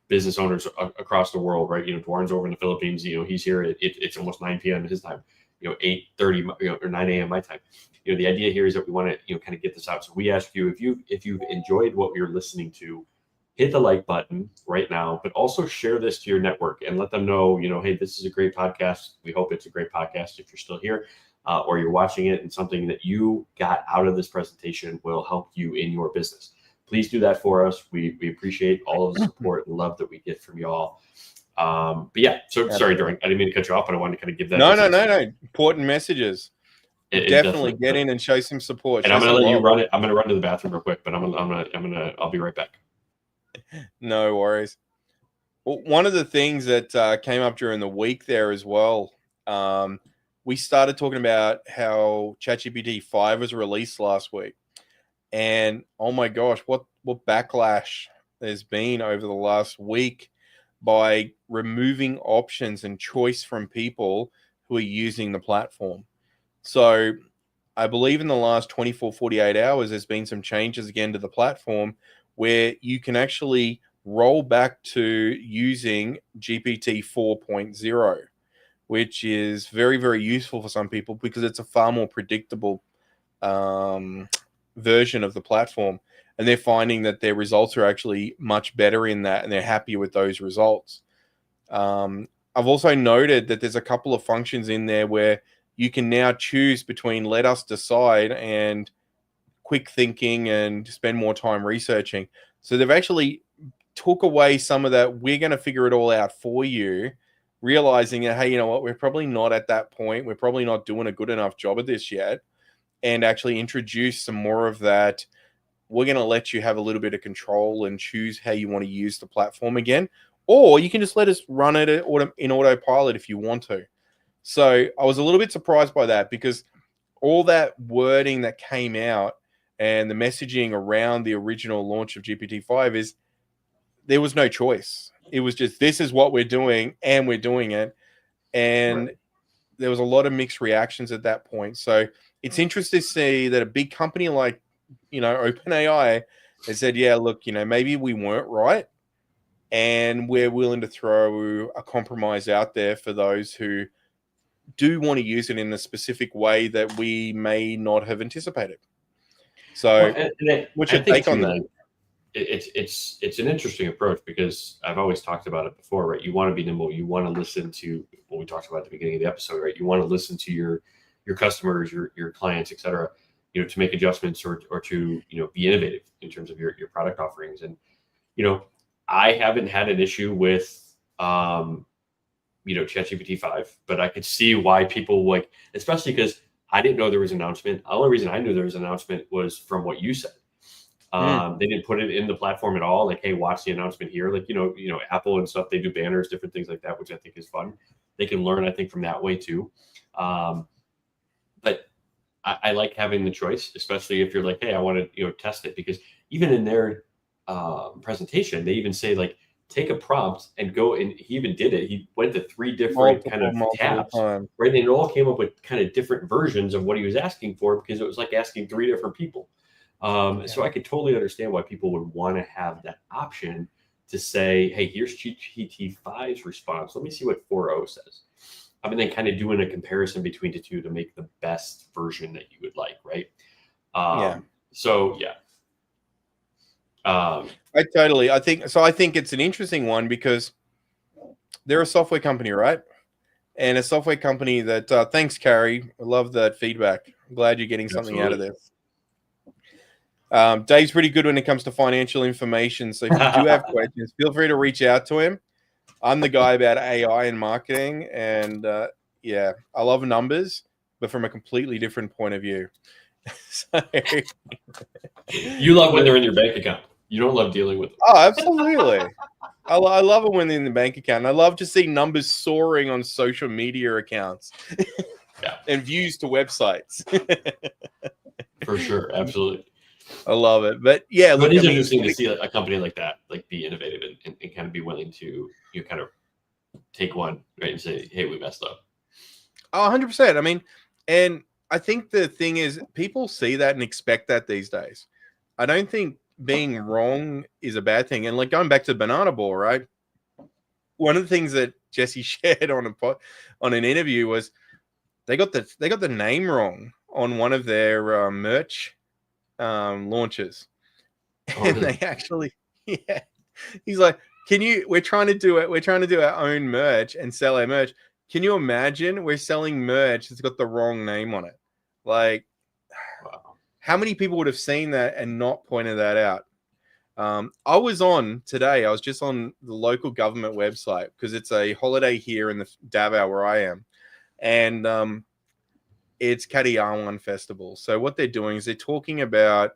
business owners across the world. Right, Duarne's over in the Philippines. He's here. It's almost 9 p.m. his time. 8:30 or 9 a.m. my time. The idea here is that we want to kind of get this out. So we ask you, if you've enjoyed what you're listening to, hit the like button right now, but also share this to your network and let them know, hey, this is a great podcast. We hope it's a great podcast if you're still here or you're watching it, and something that you got out of this presentation will help you in your business. Please do that for us. We appreciate all of the support and love that we get from y'all. But yeah, so sorry, Duarne, I didn't mean to cut you off, but I wanted to kind of give that. No. Important messages. Definitely get in and show some support. And I'm going to let you run it. I'm going to run to the bathroom real quick, but I'll be right back. No worries. Well, one of the things that came up during the week there as well, we started talking about how ChatGPT 5 was released last week. And oh my gosh, what backlash there's been over the last week by removing options and choice from people who are using the platform. So I believe in the last 24, 48 hours, there's been some changes again to the platform where you can actually roll back to using GPT 4.0, which is very, very useful for some people because it's a far more predictable version of the platform. And they're finding that their results are actually much better in that, and they're happier with those results. I've also noted that there's a couple of functions in there where you can now choose between let us decide and quick thinking and spend more time researching. So they've actually took away some of that, we're going to figure it all out for you, realizing that, hey, you know what, we're probably not at that point. We're probably not doing a good enough job at this yet. And actually introduce some more of that. We're going to let you have a little bit of control and choose how you want to use the platform again. Or you can just let us run it in autopilot if you want to. So I was a little bit surprised by that because all that wording that came out and the messaging around the original launch of GPT-5 is there was no choice. It was just, this is what we're doing and we're doing it. And right. There was a lot of mixed reactions at that point. So it's interesting to see that a big company like, OpenAI has said, yeah, look, maybe we weren't right. And we're willing to throw a compromise out there for those who do want to use it in a specific way that we may not have anticipated. So what's your take on that? It's an interesting approach because I've always talked about it before, right? You want to be nimble. You want to listen to what we talked about at the beginning of the episode, right? You want to listen to your customers, your clients, et cetera, to make adjustments or to, be innovative in terms of your product offerings. And, I haven't had an issue with, ChatGPT 5, but I could see why people especially because I didn't know there was an announcement. The only reason I knew there was an announcement was from what you said. They didn't put it in the platform at all. Like, hey, watch the announcement here. Like, Apple and stuff, they do banners, different things like that, which I think is fun. They can learn, I think, from that way too. But I like having the choice, especially if you're like, hey, I want to, test it, because even in their presentation, they even say like, take a prompt and go, and he even did it. He went to 3 different kind of tabs, right? And it all came up with kind of different versions of what he was asking for, because it was like asking 3 different people. So I could totally understand why people would want to have that option to say, hey, here's GPT-5's response. Let me see what 4.0 says. Then kind of doing a comparison between the two to make the best version that you would like, right? So, yeah. I think it's an interesting one because they're a software company, right? And a software company that, thanks, Carrie. I love that feedback. I'm glad you're getting something out of this. Dave's pretty good when it comes to financial information. So if you do have questions, feel free to reach out to him. I'm the guy about AI and marketing. And I love numbers, but from a completely different point of view. You love when they're in your bank account. You don't love dealing with them. Oh, absolutely. I love it when they're in the bank account. I love to see numbers soaring on social media accounts and views to websites. For sure. Absolutely. I love it. But yeah, look, it's interesting to see a company like that, like, be innovative and kind of be willing to, kind of take one, right, and say, hey, we messed up. Oh, 100%. And I think the thing is, people see that and expect that these days. I don't think being wrong is a bad thing. And like going back to Banana Ball, right? One of the things that Jesse shared on an interview was they got the name wrong on one of their merch launches. And they actually, he's like, we're trying to do our own merch and sell our merch. Can you imagine we're selling merch that's got the wrong name on it? Like, wow. How many people would have seen that and not pointed that out? I was just on the local government website because it's a holiday here in the Davao where I am. And it's Kadiyawan Festival. So what they're doing is they're talking about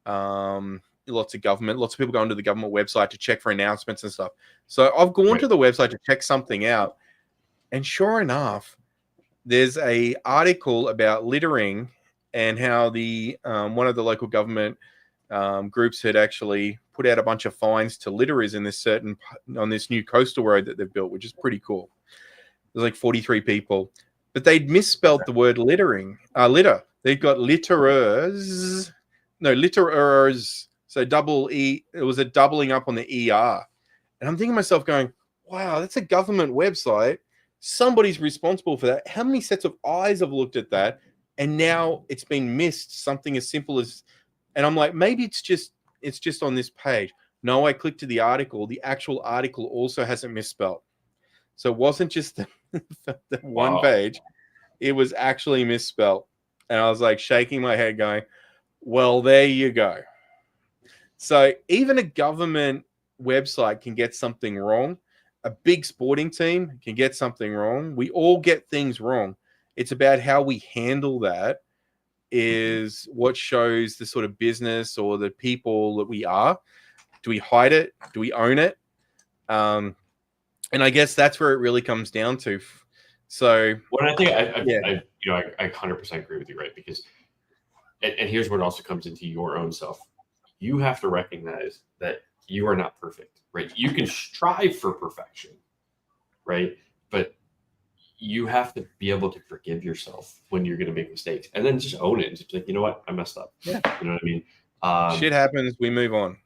lots of people go onto the government website to check for announcements and stuff. So I've gone to the website to check something out. And sure enough, there's a article about littering and how the one of the local government groups had actually put out a bunch of fines to litterers on this new coastal road that they've built, which is pretty cool. There's like 43 people, but they'd misspelled the word litter. They'd got litterers. So double E. It was a doubling up on the ER. And I'm thinking to myself going, wow, that's a government website. Somebody's responsible for that. How many sets of eyes have looked at that? And now it's been missed. Something as simple as, and I'm like, maybe it's just on this page. No, I clicked to the article. The actual article also has it misspelled. So it wasn't just the one page. It was actually misspelled. And I was like shaking my head going, well, there you go. So even a government website can get something wrong. A big sporting team can get something wrong. We all get things wrong. It's about how we handle that is what shows the sort of business or the people that we are. Do we hide it? Do we own it? And I guess that's where it really comes down to. So, well, I think I 100% agree with you, right? Because, and here's what also comes into your own self. You have to recognize that you are not perfect, right? You can strive for perfection, right? But you have to be able to forgive yourself when you're going to make mistakes, and then just own it and just be like, you know what, I messed up. Yeah. You know what I mean? Shit happens. We move on.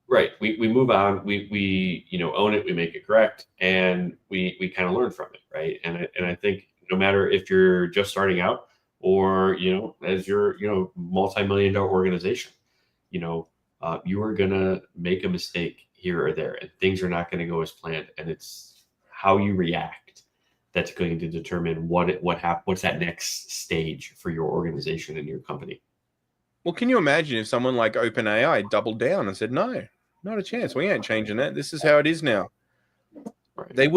Right. We move on. We own it. We make it correct, and we kind of learn from it, right? And I think no matter if you're just starting out or as your multi-million-dollar organization, you are gonna make a mistake here or there, and things are not going to go as planned. And it's how you react that's going to determine what's that next stage for your organization and your company. Well, can you imagine if someone like OpenAI doubled down and said, no, not a chance. We ain't changing that. This is how it is now. Right. There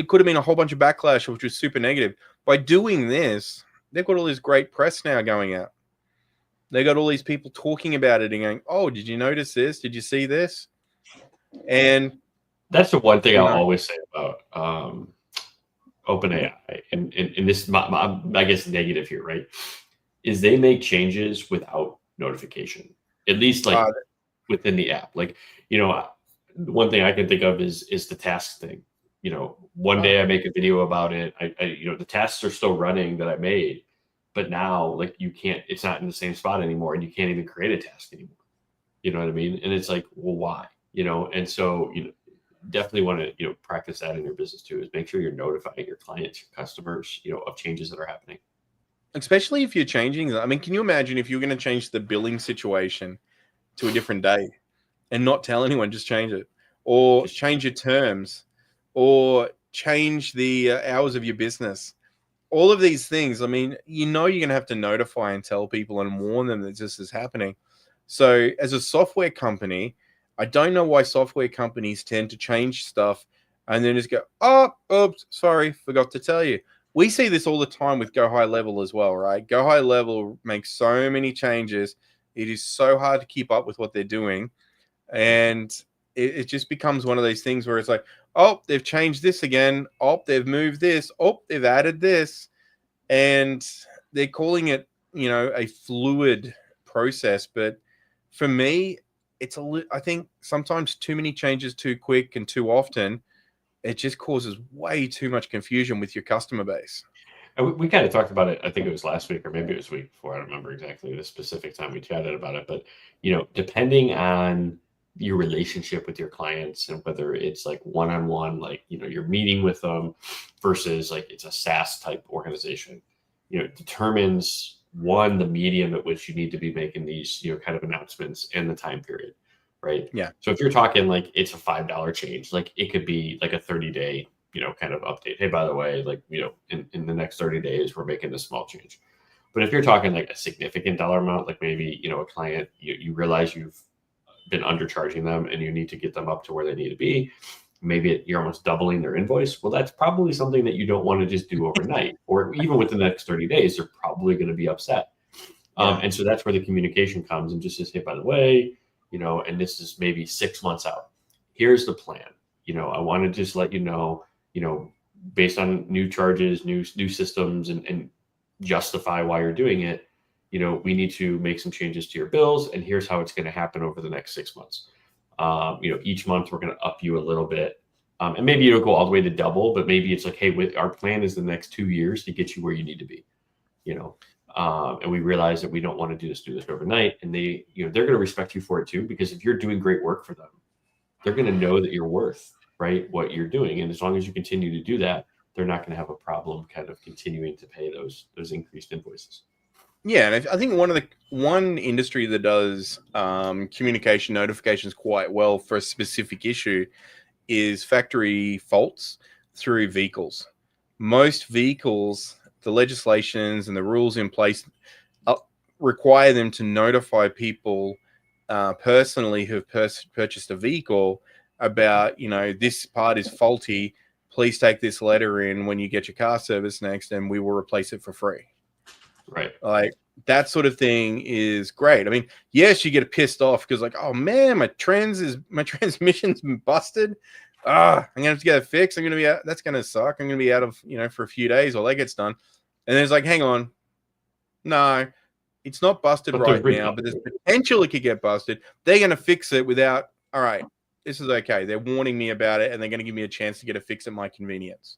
could have been a whole bunch of backlash, which was super negative. By doing this, they've got all this great press now going out. They got all these people talking about it and going, oh, did you notice this? Did you see this? And that's the one thing I'll always say about OpenAI, and this is my I guess negative here, right? Is they make changes without notification, at least like within the app. Like, one thing I can think of is the task thing. One day I make a video about it. I the tasks are still running that I made, but now like it's not in the same spot anymore, and you can't even create a task anymore. You know what I mean? And it's like, well, why? And so definitely want to practice that in your business too, is make sure you're notifying your clients, your customers, of changes that are happening. Especially if you're changing. I mean, can you imagine if you're going to change the billing situation to a different day and not tell anyone, just change it, or change your terms, or change the hours of your business? All of these things, I mean, you're going to have to notify and tell people and warn them that this is happening. So as a software company, I don't know why software companies tend to change stuff and then just go, oh, oops, sorry, forgot to tell you. We see this all the time with Go High Level as well, right? Go High Level makes so many changes. It is so hard to keep up with what they're doing. And it just becomes one of these things where it's like, oh, they've changed this again. Oh, they've moved this. Oh, they've added this. And they're calling it, a fluid process. But for me, I think sometimes too many changes too quick and too often, it just causes way too much confusion with your customer base. And we kind of talked about it. I think it was last week, or maybe it was the week before. I don't remember exactly the specific time we chatted about it. But, depending on your relationship with your clients and whether it's like one-on-one, like, you're meeting with them versus like it's a SaaS type organization, determines the medium at which you need to be making these, kind of announcements and the time period. Right. Yeah. So if you're talking like it's a $5 change, like it could be like a 30-day, kind of update. Hey, by the way, like, in the next 30 days, we're making this small change. But if you're talking like a significant dollar amount, like maybe, a client, you realize you've been undercharging them and you need to get them up to where they need to be. Maybe you're almost doubling their invoice. Well, that's probably something that you don't want to just do overnight, or even within the next 30 days, they're probably going to be upset. And so that's where the communication comes and just says, hey, by the way, and this is maybe 6 months out. Here's the plan. I want to just let you know, based on new charges, new systems, and justify why you're doing it, we need to make some changes to your bills, and here's how it's going to happen over the next 6 months. Each month we're going to up you a little bit. And maybe you don't go all the way to double, but maybe it's like, hey, our plan is the next 2 years to get you where you need to be, and we realize that we don't want to do this overnight. And they're going to respect you for it too, because if you're doing great work for them, they're going to know that you're worth right, what you're doing. And as long as you continue to do that, they're not going to have a problem kind of continuing to pay those increased invoices. Yeah, and I think one industry that does communication notifications quite well for a specific issue is factory faults through vehicles. Most vehicles, the legislations and the rules in place require them to notify people personally who've purchased a vehicle about, this part is faulty. Please take this letter in when you get your car serviced next, and we will replace it for free. Right. Like, that sort of thing is great. I mean, yes, you get pissed off because, like, oh man, my transmission's been busted. I'm gonna have to get it fixed. I'm gonna be out. That's gonna suck. I'm gonna be out of, for a few days while that gets done. And then it's like, hang on, no, it's not busted right now, but there's potential it could get busted. They're gonna fix it without. All right, this is okay. They're warning me about it, and they're gonna give me a chance to get it fixed at my convenience.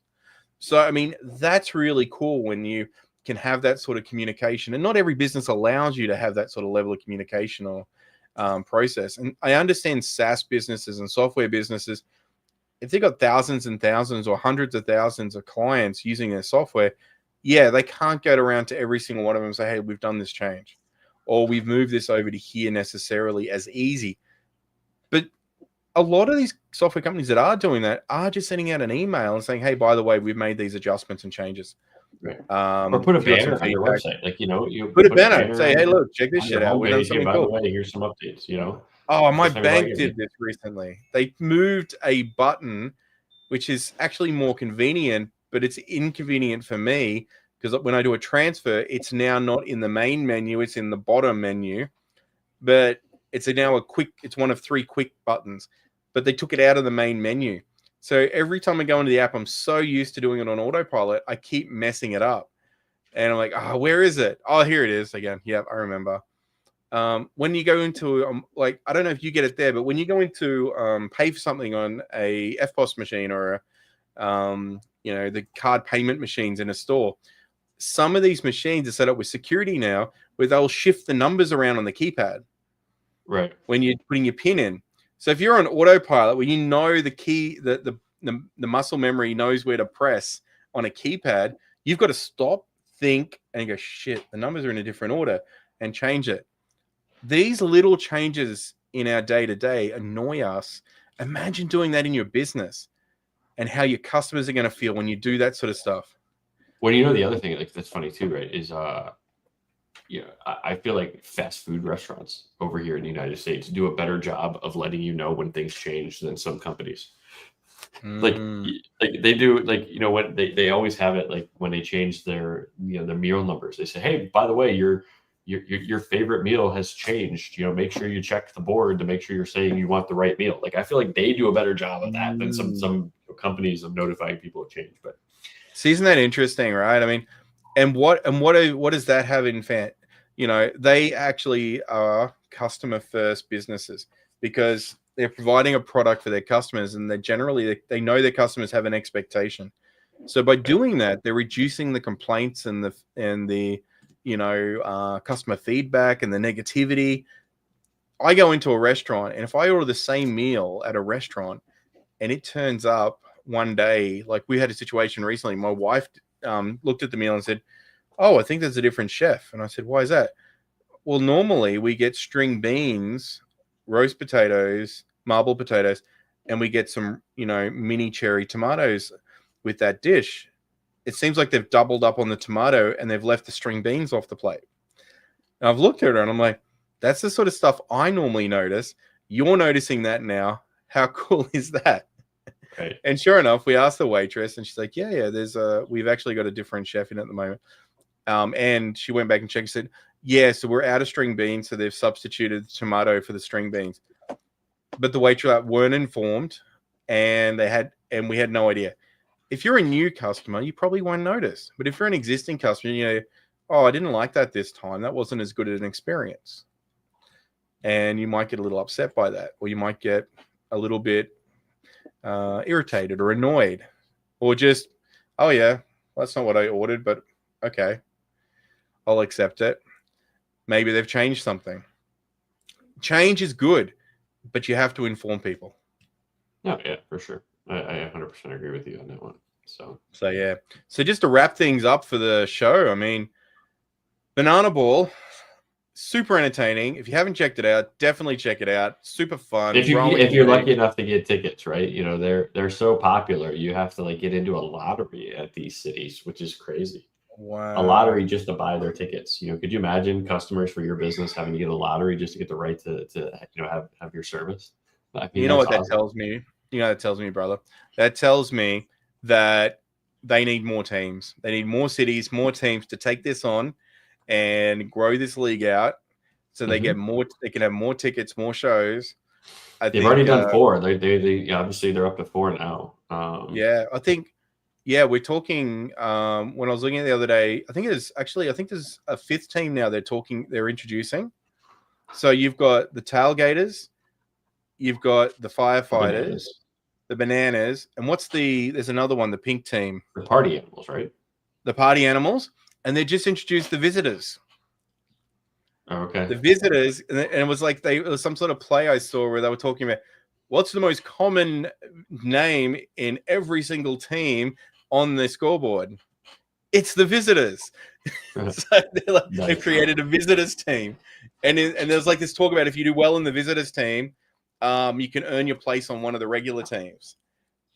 So, I mean, that's really cool when you can have that sort of communication, and not every business allows you to have that sort of level of communication or process. And I understand SaaS businesses and software businesses, if they've got thousands and thousands or hundreds of thousands of clients using their software, yeah, they can't go around to every single one of them and say, hey, we've done this change, or we've moved this over to here necessarily as easy. But a lot of these software companies that are doing that are just sending out an email and saying, hey, by the way, we've made these adjustments and changes. Right. Or put a banner on your website. Like, you put a banner, say, hey, look, check this shit out. We've done something by cool. the way, here's some updates, Oh, my bank did this recently. They moved a button, which is actually more convenient, but it's inconvenient for me because when I do a transfer, it's now not in the main menu, it's in the bottom menu. But it's now it's one of 3 quick buttons, but they took it out of the main menu. So every time I go into the app, I'm so used to doing it on autopilot, I keep messing it up. And I'm like, where is it? Oh, here it is again. Yep, I remember. When you go into, I don't know if you get it there, but when you go into pay for something on a FPOS machine or, the card payment machines in a store, some of these machines are set up with security now where they'll shift the numbers around on the keypad. Right. When you're putting your PIN in. So if you're on autopilot, where the key, the muscle memory knows where to press on a keypad, you've got to stop, think, and go, shit, the numbers are in a different order, and change it. These little changes in our day-to-day annoy us. Imagine doing that in your business and how your customers are going to feel when you do that sort of stuff. Well, the other thing, like, that's funny too, right, is I feel like fast food restaurants over here in the United States do a better job of letting you know when things change than some companies. Like they do, like, when they always have it, like when they change their their meal numbers, they say, hey, by the way, your favorite meal has changed. Make sure you check the board to make sure you're saying you want the right meal. Like, I feel like they do a better job of that than some companies of notifying people of change. But see, isn't that interesting, right? I mean, and what does that have in fan? They actually are customer first businesses because they're providing a product for their customers, and they know their customers have an expectation. So by doing that, they're reducing the complaints and the customer feedback and the negativity. I go into a restaurant, and if I order the same meal at a restaurant and it turns up one day, like we had a situation recently, my wife looked at the meal and said, oh, I think there's a different chef. And I said, why is that? Well, normally we get string beans, roast potatoes, marble potatoes, and we get some, mini cherry tomatoes with that dish. It seems like they've doubled up on the tomato and they've left the string beans off the plate. And I've looked at her and I'm like, that's the sort of stuff I normally notice. You're noticing that now. How cool is that? Right. And sure enough, we asked the waitress and she's like, yeah, we've actually got a different chef in at the moment. And she went back and checked and said, yeah, so we're out of string beans, so they've substituted tomato for the string beans. But the waitress weren't informed, and we had no idea. If you're a new customer, you probably won't notice. But if you're an existing customer, oh, I didn't like that this time. That wasn't as good an experience. And you might get a little upset by that, or you might get a little bit irritated or annoyed, or just, oh yeah, well, that's not what I ordered, but okay, I'll accept it. Maybe they've changed something. Change is good, but you have to inform people. Oh, yeah, for sure. I 100% agree with you on that one. So yeah. So just to wrap things up for the show, I mean, Banana Ball, super entertaining. If you haven't checked it out, definitely check it out. Super fun. If you're lucky enough to get tickets, right? You know, they're so popular. You have to like get into a lottery at these cities, which is crazy. Wow. A lottery just to buy their tickets. You know, could you imagine customers for your business having to get a lottery just to get the right to you know have your service? I mean, you know what awesome. that tells me? You know what that tells me, brother? That tells me that they need more teams. They need more cities, more teams to take this on and grow this league out, so they get more. They can have more tickets, more shows. They've already done 4. They obviously they're up to 4 now. Yeah, I think. Yeah, we're talking. When I was looking at the other day, I think there's a 5th team now. They're introducing. So you've got the tailgaters, you've got the firefighters, the bananas, and there's another one, the pink team. The party animals, right? The party animals, and they just introduced the visitors. Oh, okay. The visitors, and it was like it was some sort of play I saw where they were talking about what's the most common name in every single team on the scoreboard. It's the visitors. So they created a visitors team, and there's like this talk about if you do well in the visitors team, you can earn your place on one of the regular teams,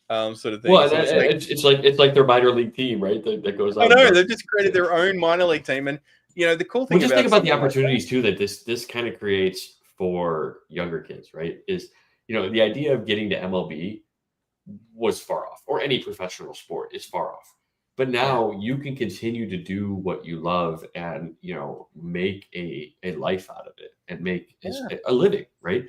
sort of thing. Well, so it's like their minor league team, right? That goes. I know they've just created their own minor league team, and you know the cool thing. Well, just think about the opportunities too that this kind of creates for younger kids, right? Is you know the idea of getting to MLB was far off, or any professional sport is far off. But now you can continue to do what you love and, you know, make a life out of it and make a living, right?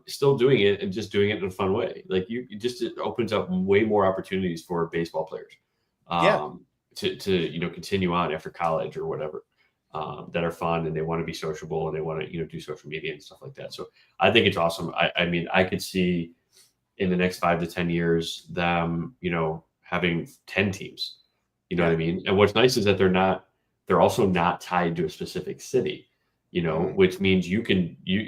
Still doing it and just doing it in a fun way. Like it opens up way more opportunities for baseball players to, you know, continue on after college or whatever, that are fun and they want to be sociable and they want to, you know, do social media and stuff like that. So I think it's awesome. I mean, I could see in the next 5 to 10 years them, you know, having 10 teams, you know what I mean? And what's nice is that they're also not tied to a specific city, you know, which means you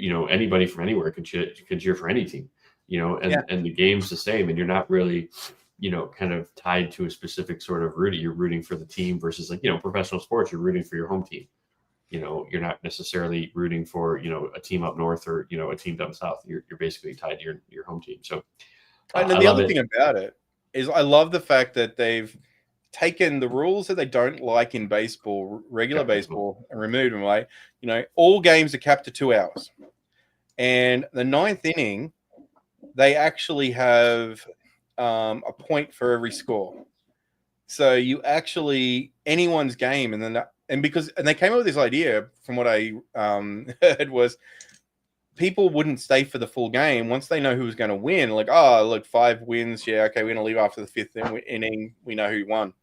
know, anybody from anywhere can cheer for any team, you know, and the game's the same. And you're not really, you know, kind of tied to a specific sort of route. You're rooting for the team versus like, you know, professional sports, you're rooting for your home team. You know, you're not necessarily rooting for, you know, a team up north or, you know, a team down south. You're basically tied to your home team. So, and then the other thing about it is I love the fact that they've taken the rules that they don't like in baseball, regular baseball, and removed them. Like, you know, all games are capped to 2 hours. And the 9th inning, they actually have a point for every score. So you actually, anyone's game, and then and they came up with this idea from what I heard was people wouldn't stay for the full game once they know who was going to win. Like, oh, look, 5 wins. Yeah, okay, we're going to leave after the 5th inning. We know who won.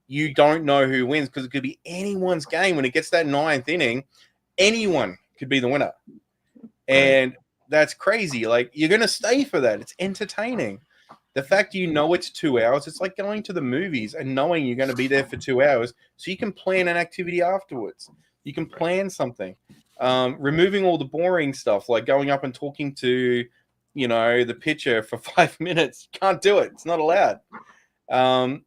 You don't know who wins because it could be anyone's game. When it gets that 9th inning, anyone could be the winner. And that's crazy. Like, you're going to stay for that. It's entertaining. The fact you know it's 2 hours, it's like going to the movies and knowing you're going to be there for 2 hours so you can plan an activity afterwards. You can plan something. Removing all the boring stuff like going up and talking to, you know, the pitcher for 5 minutes. Can't do it. It's not allowed.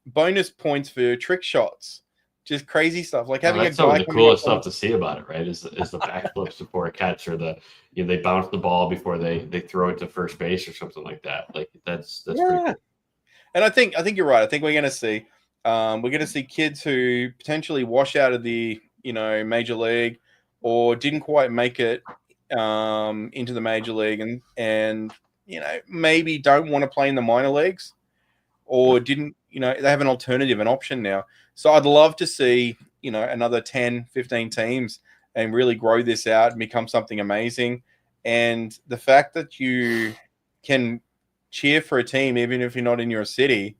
Bonus points for trick shots. Just crazy stuff like having some of the coolest stuff to see about it, right? Is the backflips before a catch, or the, you know, they bounce the ball before they throw it to first base or something like that. Like that's pretty cool. And I think you're right. I think we're going to see kids who potentially wash out of the, you know, major league or didn't quite make it into the major league and you know, maybe don't want to play in the minor leagues or didn't, you know, they have an alternative, an option now. So I'd love to see, you know, another 10, 15 teams and really grow this out and become something amazing. And the fact that you can cheer for a team, even if you're not in your city,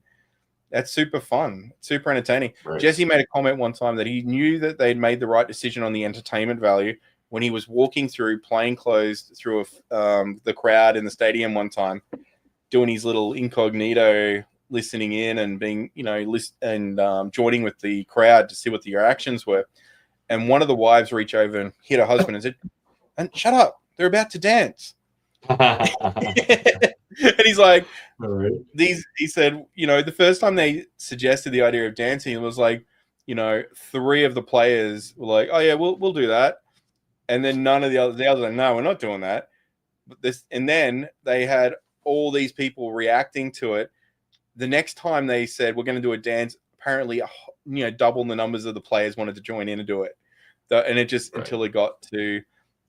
that's super fun, super entertaining. Right. Jesse made a comment one time that he knew that they'd made the right decision on the entertainment value when he was walking through plain clothes through the crowd in the stadium one time, doing his little incognito, listening in and being, you know, joining with the crowd to see what the reactions were. And one of the wives reached over and hit her husband and said, "And shut up, they're about to dance." And he's like, All right. he said, the first time they suggested the idea of dancing, it was like, three of the players were like, oh yeah, we'll do that. And then none of the others were like, no, we're not doing that. And then they had all these people reacting to it. The next time they said, we're going to do a dance, apparently, double the numbers of the players wanted to join in and do it. And it just, until it got to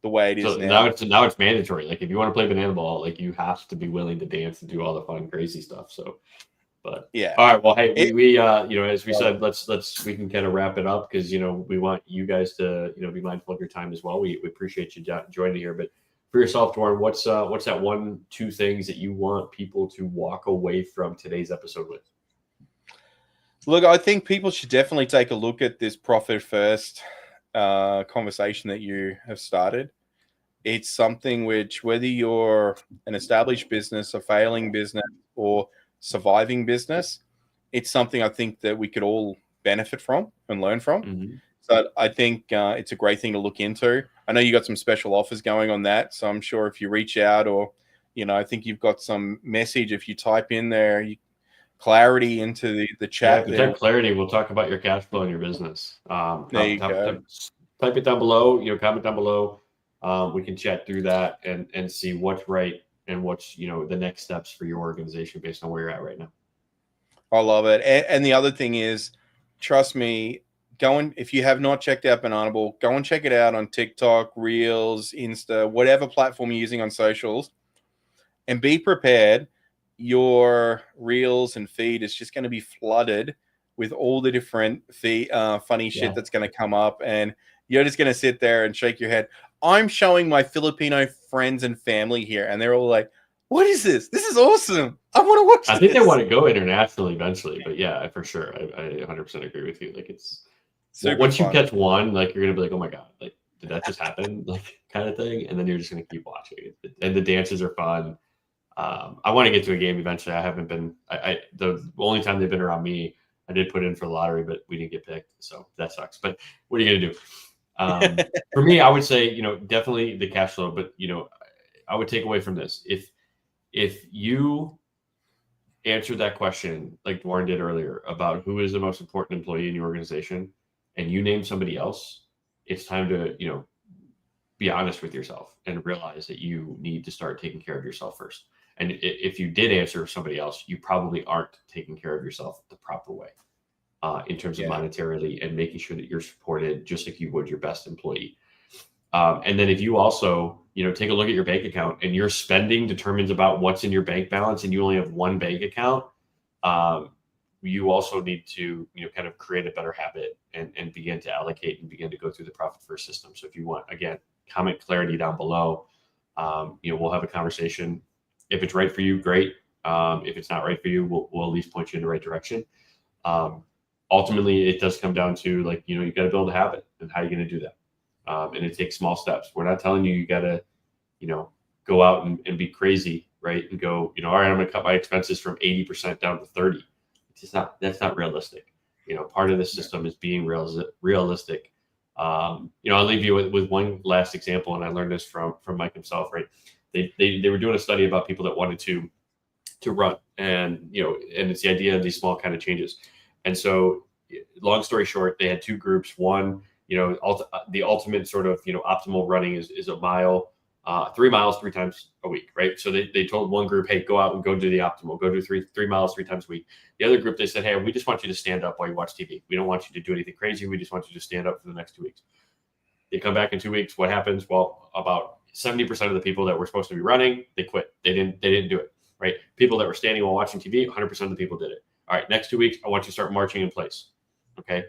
the way it is So now. now it's mandatory. Like if you want to play banana ball, like you have to be willing to dance and do all the fun, crazy stuff. So, but yeah. All right. Well, hey, we as we said, we can kind of wrap it up because we want you guys to be mindful of your time as well. We appreciate you joining here, but for yourself, Duarne, what's that 1-2 things that you want people to walk away from today's episode with? Look, I think people should definitely take a look at this profit first conversation that you have started. It's something which, whether you're an established business, a failing business, or surviving business, it's something I think that we could all benefit from and learn from. Mm-hmm. So I think it's a great thing to look into. I know you got some special offers going on that, so I'm sure if you reach out, or I think you've got some message if you type in there clarity into the chat. Yeah, if you type clarity, we'll talk about your cash flow and your business. There you go. Type it down below. Comment down below. We can chat through that and see what's right and what's the next steps for your organization based on where you're at right now. I love it. And the other thing is, trust me, if you have not checked out Banana Ball, go and check it out on TikTok, Reels, Insta, whatever platform you're using on socials, and be prepared. Your Reels and feed is just going to be flooded with all the different funny shit that's going to come up, and you're just going to sit there and shake your head. I'm showing my Filipino friends and family here, and they're all like, what is this? This is awesome. I want to watch this. I think they want to go internationally eventually, but yeah, for sure. I 100% agree with you. Like it's once you catch one, like you're going to be like, oh my God, like did that just happen? Like kind of thing. And then you're just going to keep watching it. And the dances are fun. I want to get to a game eventually. I haven't been, the only time they've been around me, I did put in for the lottery, but we didn't get picked. So that sucks. But what are you going to do? For me, I would say, definitely the cash flow, but, I would take away from this. If you answered that question, like Duarne did earlier, about who is the most important employee in your organization, and you name somebody else, it's time to, be honest with yourself and realize that you need to start taking care of yourself first. And if you did answer somebody else, you probably aren't taking care of yourself the proper way in terms of monetarily and making sure that you're supported just like you would your best employee. And then if you also, take a look at your bank account and your spending determines about what's in your bank balance and you only have one bank account, you also need to, kind of create a better habit and begin to allocate and begin to go through the profit first system. So if you want, again, comment clarity down below. We'll have a conversation. If it's right for you, great. If it's not right for you, we'll at least point you in the right direction. Ultimately, it does come down to like, you got to build a habit, and how are you going to do that? And it takes small steps. We're not telling you got to, go out and be crazy, right? And go, all right, I'm going to cut my expenses from 80% down to 30. That's not realistic. Part of the system is being realistic. I'll leave you with one last example, and I learned this from Mike himself, right? They were doing a study about people that wanted to run, and and it's the idea of these small kind of changes. And so, long story short, they had two groups. One, the ultimate sort of optimal running is a mile, 3 miles 3 times a week, right? So they told one group, hey, go out and go do the optimal, go do 3 miles 3 times a week. The other group, they said, hey, we just want you to stand up while you watch TV. We don't want you to do anything crazy. We just want you to stand up for the next 2 weeks. They come back in 2 weeks. What happens? Well, about 70% of the people that were supposed to be running, they quit. They didn't do it, right? People that were standing while watching TV, 100% of the people did it. All right, next 2 weeks, I want you to start marching in place. Okay.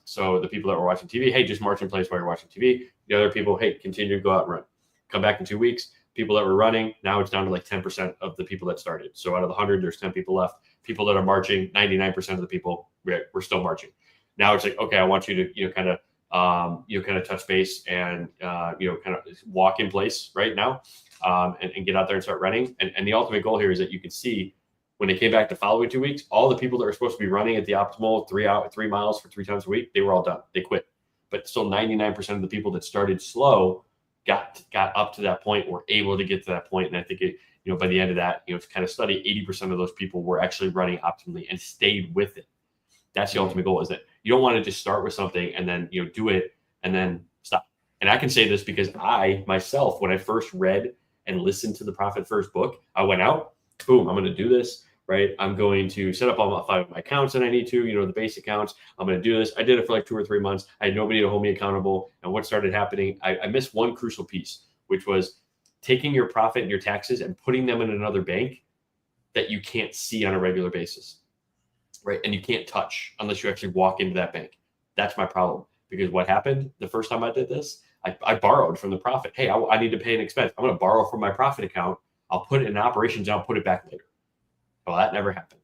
So the people that were watching TV, hey, just march in place while you're watching TV. The other people, hey, continue to go out and run. Come back in 2 weeks. People that were running, now it's down to like 10% of the people that started. So out of the 100, there's 10 people left. People that are marching, 99% of the people we're still marching. Now it's like, okay, I want you to kind of touch base and kind of walk in place right now, and get out there and start running. And the ultimate goal here is that you can see when they came back the following 2 weeks, all the people that were supposed to be running at the optimal 3 miles for 3 times a week, they were all done. They quit. But still 99% of the people that started slow got up to that point, were able to get to that point. And I think by the end of that, to kind of study 80% of those people were actually running optimally and stayed with it. That's the ultimate goal, is that you don't want to just start with something and then, do it and then stop. And I can say this because I myself, when I first read and listened to the Profit First book, I went out, boom, I'm going to do this, right? I'm going to set up all my 5 of my accounts that I need to, the base accounts. I'm going to do this. I did it for like 2 or 3 months. I had nobody to hold me accountable. And what started happening, I missed one crucial piece, which was taking your profit and your taxes and putting them in another bank that you can't see on a regular basis, right? And you can't touch unless you actually walk into that bank. That's my problem. Because what happened the first time I did this, I borrowed from the profit. Hey, I need to pay an expense. I'm going to borrow from my profit account. I'll put it in operations and I'll put it back later. Well, that never happened,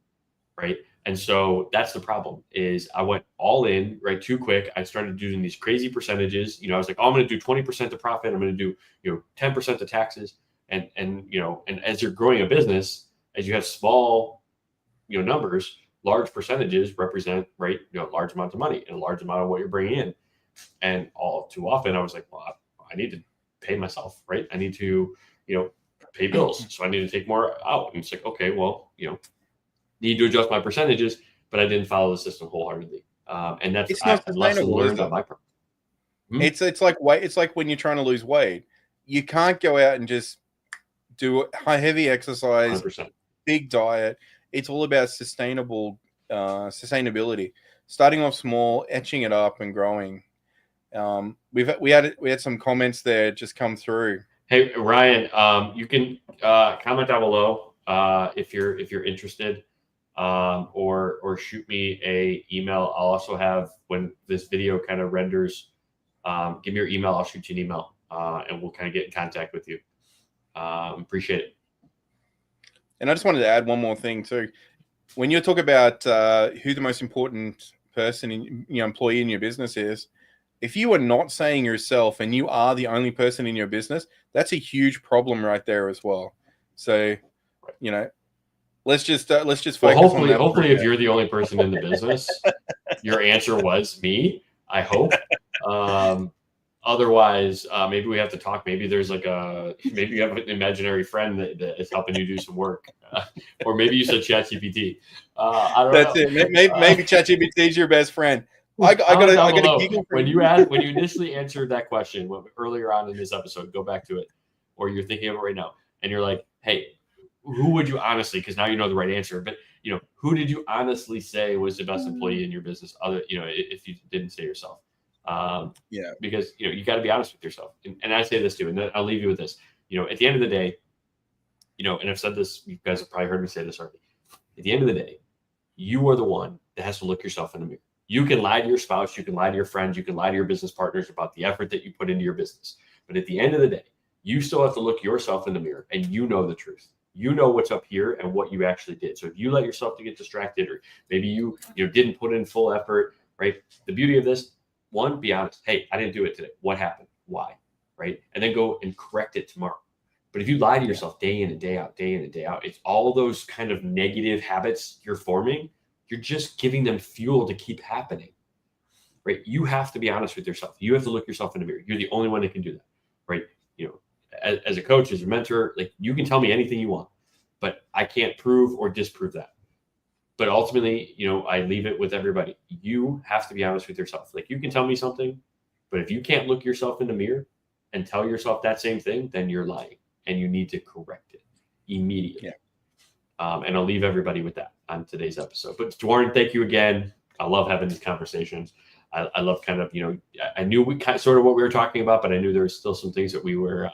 right? And so that's the problem, is I went all in, right, too quick. I started doing these crazy percentages. I was like, oh, I'm going to do 20% to profit. I'm going to do, 10% to taxes. And as you're growing a business, as you have small, numbers, large percentages represent, right, large amounts of money and a large amount of what you're bringing in. And all too often I was like, well, I need to pay myself, right? I need to, pay bills. So I need to take more out. And it's like, okay, well, need to adjust my percentages, but I didn't follow the system wholeheartedly. And that's It's not a lesson sustainable, learned is it? on my part. It's like weight. It's like when you're trying to lose weight, you can't go out and just do heavy exercise, 100%. big diet. It's all about sustainability. Starting off small, etching it up, and growing. We had some comments there just come through. Hey Ryan, you can comment down below if you're interested, or shoot me a email. I'll also have, when this video kind of renders, give me your email. I'll shoot you an email, and we'll kind of get in contact with you. Appreciate it. And I just wanted to add one more thing too. When you talk about who the most important person in employee in your business is, if you are not saying yourself and you are the only person in your business, that's a huge problem right there as well. So, let's just focus on that. Hopefully, if you're the only person in the business, your answer was me. I hope. Otherwise, maybe we have to talk. Maybe there's maybe you have an imaginary friend that is helping you do some work, or maybe you said ChatGPT. I don't know. That's it. Maybe ChatGPT is your best friend. I got a giggle when you initially answered that question earlier on in this episode. Go back to it, or you're thinking of it right now, and you're like, "Hey, who would you honestly?" Because now you know the right answer. But who did you honestly say was the best employee in your business? If you didn't say yourself. Because you got to be honest with yourself, and I say this too, and then I'll leave you with this. At the end of the day, and I've said this, you guys have probably heard me say this already. At the end of the day, you are the one that has to look yourself in the mirror. You can lie to your spouse, you can lie to your friends, you can lie to your business partners about the effort that you put into your business. But at the end of the day, you still have to look yourself in the mirror, and you know the truth. You know what's up here and what you actually did. So if you let yourself to get distracted, or maybe you didn't put in full effort, right? The beauty of this, one, be honest. Hey, I didn't do it today. What happened? Why? Right? And then go and correct it tomorrow. But if you lie to yourself day in and day out, it's all those kind of negative habits you're forming. You're just giving them fuel to keep happening, right? You have to be honest with yourself. You have to look yourself in the mirror. You're the only one that can do that, right? As a coach, as a mentor, like, you can tell me anything you want, but I can't prove or disprove that. But ultimately, I leave it with everybody. You have to be honest with yourself. Like, you can tell me something, but if you can't look yourself in the mirror and tell yourself that same thing, then you're lying, and you need to correct it immediately. Yeah. And I'll leave everybody with that on today's episode. But Duarne, thank you again. I love having these conversations. I love kind of, I knew sort of what we were talking about, but I knew there was still some things that we were,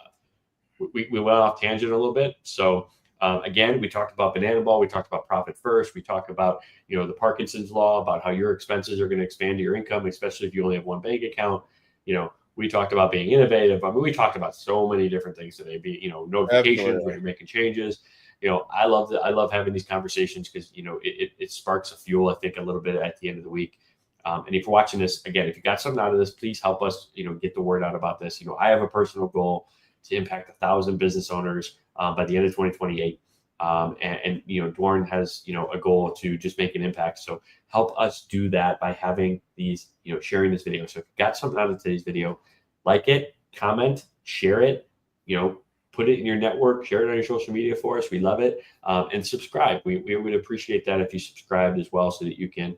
we went off tangent a little bit. So again, we talked about Banana Ball. We talked about Profit First. We talked about, the Parkinson's Law, about how your expenses are going to expand to your income, especially if you only have one bank account. We talked about being innovative. I mean, we talked about so many different things today. Notifications when you're making changes. I love having these conversations because, it sparks a fuel, I think, a little bit at the end of the week. And if you're watching this, again, if you got something out of this, please help us, get the word out about this. I have a personal goal to impact 1,000 business owners by the end of 2028. And Duarne has, a goal to just make an impact. So help us do that by having these, sharing this video. So if you got something out of today's video, like it, comment, share it, put it in your network, share it on your social media for us. We love it. And subscribe. We would appreciate that if you subscribed as well, so that you can,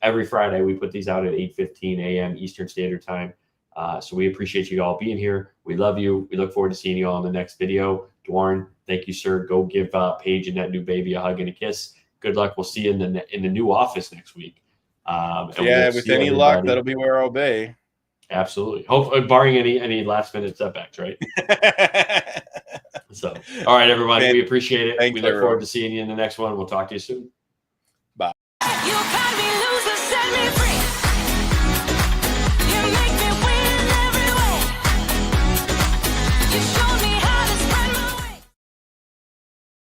every Friday we put these out at 8:15 a.m. Eastern Standard Time. So we appreciate you all being here. We love you. We look forward to seeing you all in the next video. Duarne, thank you, sir. Go give Paige and that new baby a hug and a kiss. Good luck. We'll see you in the new office next week. With any luck, that'll be where I'll be. Absolutely. Hopefully, barring any last minute setbacks, right? So, all right, everybody, we appreciate it. We look forward to seeing you in the next one. We'll talk to you soon. Bye. You got me loose and set me free. You make me win every way. You show